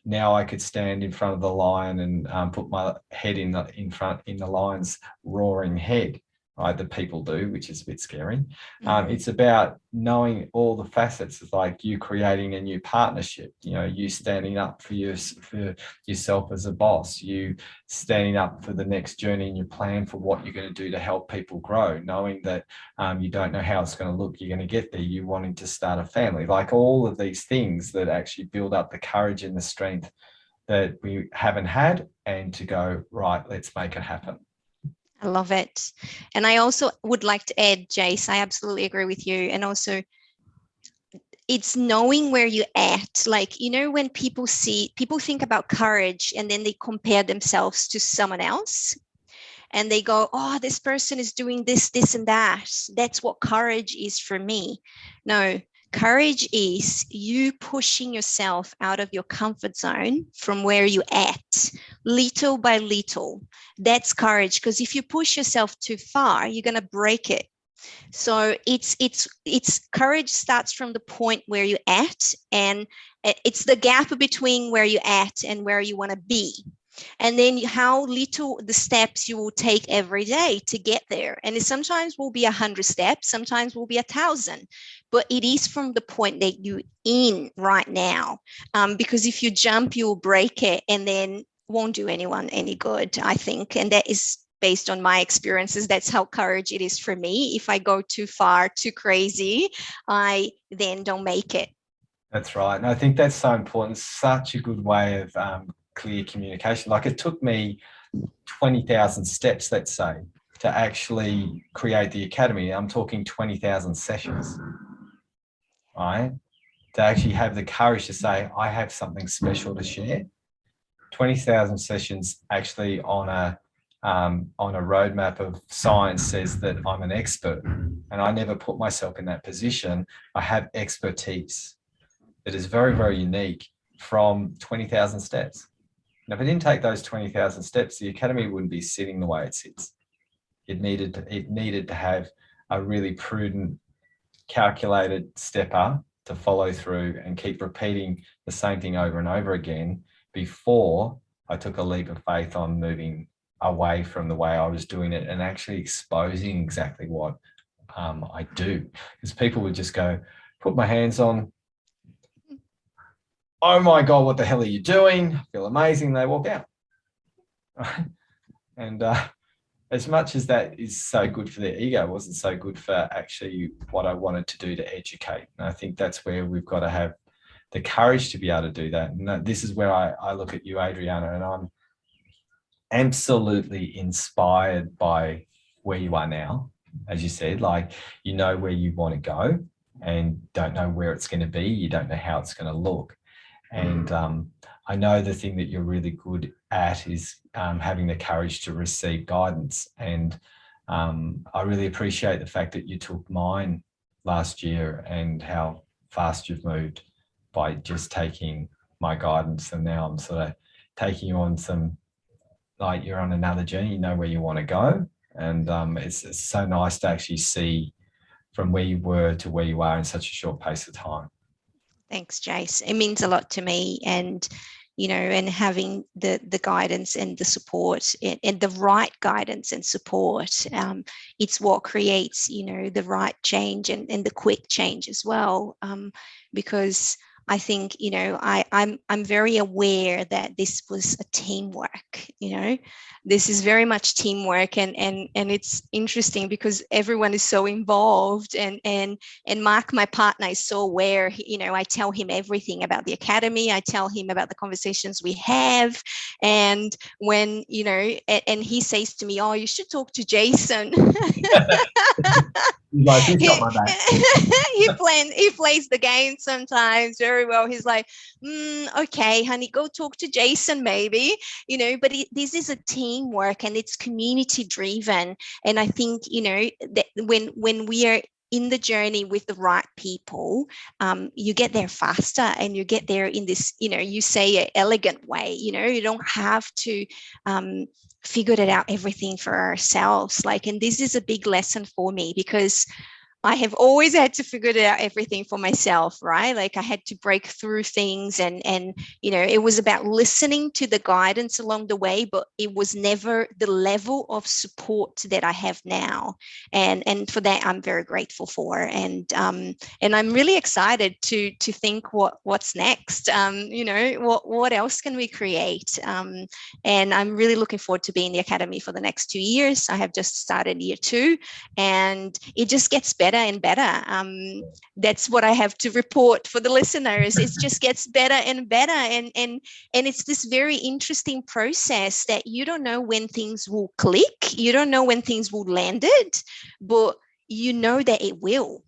now I could stand in front of the lion and put my head in the lion's roaring head, right? That people do, which is a bit scary. It's about knowing all the facets, like you creating a new partnership, you standing up for yourself as a boss, you standing up for the next journey in your plan for what you're going to do to help people grow, knowing that you don't know how it's going to look, you're going to get there, you wanting to start a family, like all of these things that actually build up the courage and the strength that we haven't had, and to go, right, let's make it happen. I love it. And I also would like to add, Jace, I absolutely agree with you. And also, it's knowing where you're at. Like, when people think about courage and then they compare themselves to someone else and they go, oh, this person is doing this, this, and that. That's what courage is for me. No, courage is you pushing yourself out of your comfort zone from where you're at, little by little. That's courage, because if you push yourself too far, you're going to break it. So it's courage starts from the point where you're at, and it's the gap between where you're at and where you want to be. And then how little the steps you will take every day to get there. And it sometimes will be 100 steps, sometimes will be 1,000, but it is from the point that you're in right now. Because if you jump, you'll break it and then won't do anyone any good, I think. And that is based on my experiences. That's how courage it is for me. If I go too far, too crazy, I then don't make it. That's right. And I think that's so important. Such a good way of clear communication. Like, it took me 20,000 steps, let's say, to actually create the academy. I'm talking 20,000 sessions, right? To actually have the courage to say, I have something special to share. 20,000 sessions actually on a roadmap of science says that I'm an expert, and I never put myself in that position. I have expertise that is very, very unique from 20,000 steps. And if I didn't take those 20,000 steps, the academy wouldn't be sitting the way it sits. It needed to have a really prudent, calculated stepper to follow through and keep repeating the same thing over and over again before I took a leap of faith on moving away from the way I was doing it and actually exposing exactly what I do. Because people would just go, put my hands on, oh my God, what the hell are you doing? I feel amazing. They walk out. Right? And as much as that is so good for their ego, it wasn't so good for actually what I wanted to do to educate. And I think that's where we've got to have the courage to be able to do that. And this is where I look at you, Adriana, and I'm absolutely inspired by where you are now. As you said, like, you know where you want to go and don't know where it's going to be. You don't know how it's going to look. And I know the thing that you're really good at is having the courage to receive guidance. And I really appreciate the fact that you took mine last year and how fast you've moved by just taking my guidance. And now I'm sort of taking you on some, like, you're on another journey, you know where you want to go. And it's so nice to actually see from where you were to where you are in such a short pace of time. Thanks, Jace. It means a lot to me, and and having the guidance and the support and the right guidance and support, it's what creates the right change and the quick change as well, because I think I'm very aware that this was a teamwork. This is very much teamwork, and it's interesting because everyone is so involved, and Mark, my partner, is so aware. I tell him everything about the academy. I tell him about the conversations we have, and when and he says to me, "Oh, you should talk to Jason." He's like, this got my back. He plays the game sometimes very well. He's like, okay, honey, go talk to Jason maybe, but this is a teamwork and it's community driven. And I think, that when we are in the journey with the right people, you get there faster and you get there in this, you say an elegant way, you don't have to figure it out everything for ourselves. And this is a big lesson for me because I have always had to figure it out everything for myself, right? I had to break through things and it was about listening to the guidance along the way, but it was never the level of support that I have now. And for that, I'm very grateful for. And I'm really excited to think what's next. What else can we create? And I'm really looking forward to being in the Academy for the next 2 years. I have just started year 2 and it just gets better and better. That's what I have to report for the listeners. It just gets better and better. And it's this very interesting process that you don't know when things will click. You don't know when things will land it, but you know that it will.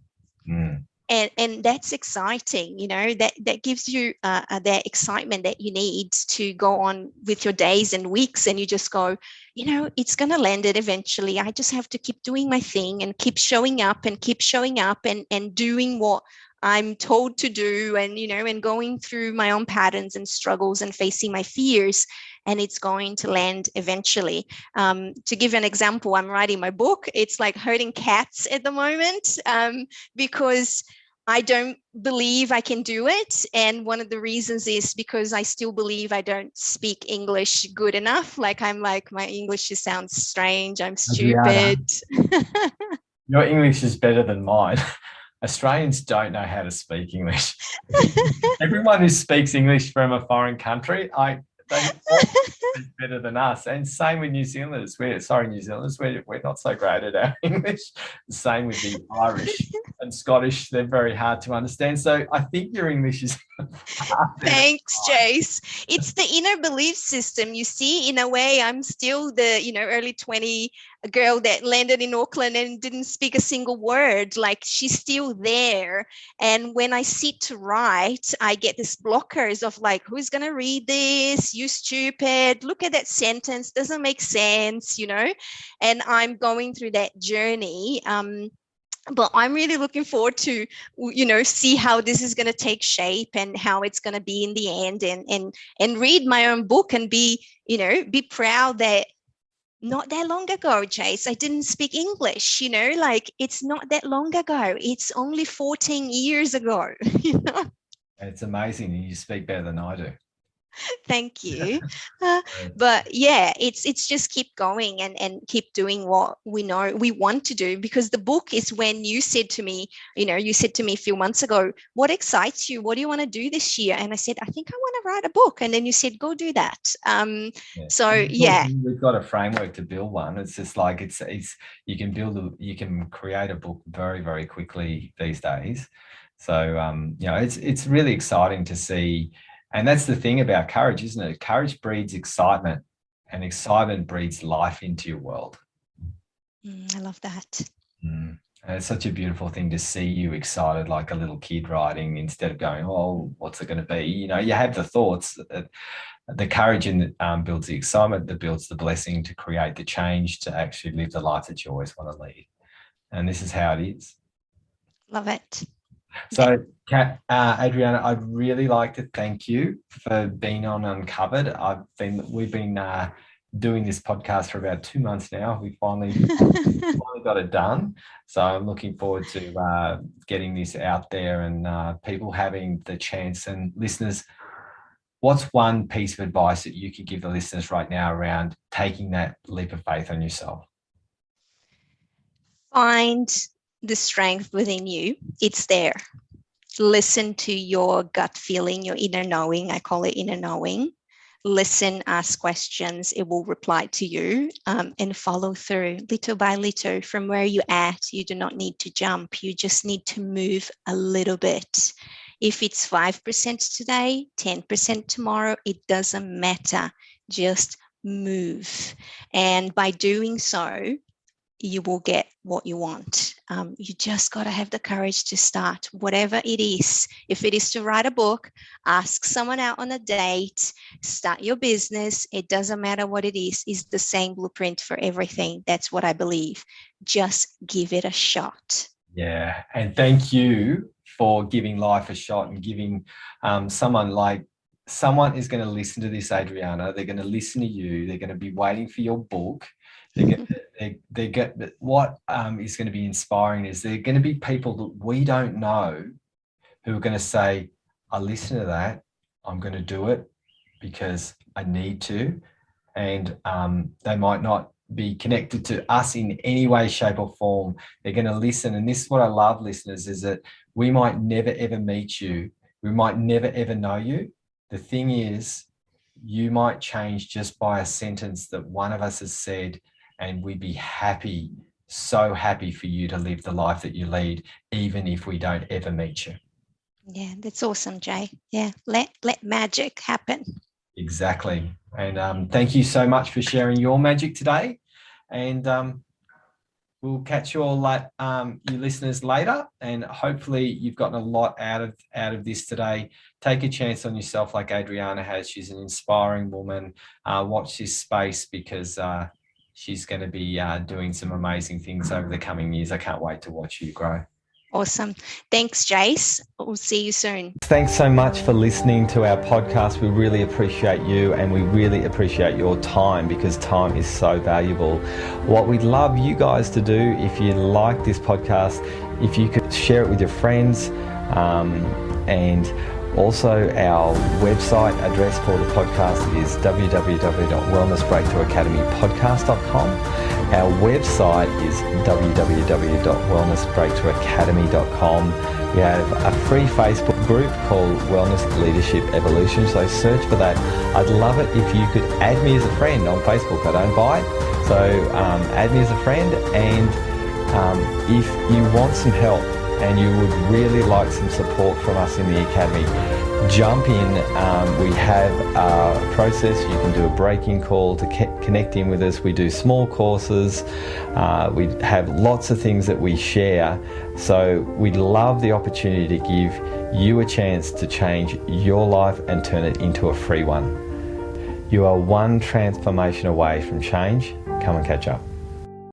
And that's exciting, that gives you that excitement that you need to go on with your days and weeks. And you just go, it's going to land it eventually. I just have to keep doing my thing and keep showing up and doing what I'm told to do, and going through my own patterns and struggles and facing my fears. And it's going to land eventually. To give an example, I'm writing my book. It's like herding cats at the moment because I don't believe I can do it. And one of the reasons is because I still believe I don't speak English good enough. I'm like, my English just sounds strange. I'm stupid. Adriana, your English is better than mine. Australians don't know how to speak English. Everyone who speaks English from a foreign country, they all speak better than us. And same with New Zealanders. We're not so great at our English. Same with the Irish and Scottish. They're very hard to understand. So I think your English is Thanks, Jace. It's the inner belief system. You see, in a way, I'm still the, early 20 girl that landed in Auckland and didn't speak a single word. She's still there. And when I sit to write, I get this blockers of who's going to read this? You stupid. Look at that sentence. Doesn't make sense, And I'm going through that journey. But I'm really looking forward to, see how this is going to take shape and how it's going to be in the end, and read my own book and be proud that not that long ago, Jace, I didn't speak English, it's not that long ago. It's only 14 years ago, It's amazing. You speak better than I do. Thank you. But yeah, it's just keep going and keep doing what we know we want to do, because the book is when you said to me, you said to me a few months ago, what excites you? What do you want to do this year? And I said, I think I want to write a book. And then you said, go do that. So yeah. We've got a framework to build one. It's just you can create a book very, very quickly these days. So, it's really exciting to see. And that's the thing about courage, isn't it? Courage breeds excitement, and excitement breeds life into your world. I love that. And it's such a beautiful thing to see you excited like a little kid writing, instead of going, oh, what's it going to be? You have the thoughts. The courage builds the excitement, that builds the blessing to create the change, to actually live the life that you always want to lead. And this is how it is. Love it. So, Adriana, I'd really like to thank you for being on Uncovered. We've been doing this podcast for about 2 months now. We finally got it done. So I'm looking forward to getting this out there and people having the chance. And listeners, what's one piece of advice that you could give the listeners right now around taking that leap of faith on yourself? Find the strength within you. It's there. Listen to your gut feeling, your inner knowing. I call it inner knowing. Listen, ask questions. It will reply to you, and follow through little by little from where you're at. You do not need to jump. You just need to move a little bit. If it's 5% today, 10% tomorrow, it doesn't matter. Just move. And by doing so, you will get what you want. You just got to have the courage to start, whatever it is. If it is to write a book, ask someone out on a date, start your business, it doesn't matter what it is. It's the same blueprint for everything. That's what I believe. Just give it a shot. Yeah. And thank you for giving life a shot and giving someone is going to listen to this, Adriana. They're going to listen to you. They're going to be waiting for your book. What is going to be inspiring is there are going to be people that we don't know who are going to say, I listen to that. I'm going to do it because I need to. And they might not be connected to us in any way, shape or form. They're going to listen. And this is what I love, listeners, is that we might never, ever meet you. We might never, ever know you. The thing is, you might change just by a sentence that one of us has said, and we'd be happy, so happy for you to live the life that you lead, even if we don't ever meet you. Yeah, that's awesome, Jay. Yeah, let magic happen. Exactly. And thank you so much for sharing your magic today. And we'll catch you all, you listeners, later. And hopefully you've gotten a lot out of this today. Take a chance on yourself like Adriana has. She's an inspiring woman. Watch this space because she's going to be doing some amazing things over the coming years. I can't wait to watch you grow. Awesome. Thanks, Jace. We'll see you soon. Thanks so much for listening to our podcast. We really appreciate you and we really appreciate your time because time is so valuable. What we'd love you guys to do, if you like this podcast, if you could share it with your friends, and also our website address for the podcast is www.wellnessbreakthroughacademypodcast.com. Our website is www.wellnessbreakthroughacademy.com. We have a free Facebook group called Wellness Leadership Evolution, so search for that. I'd love it if you could add me as a friend on Facebook. I don't bite, so add me as a friend. And if you want some help and you would really like some support from us in the Academy, jump in. We have a process. You can do a break-in call to connect in with us. We do small courses. We have lots of things that we share. So we'd love the opportunity to give you a chance to change your life and turn it into a free one. You are one transformation away from change. Come and catch up.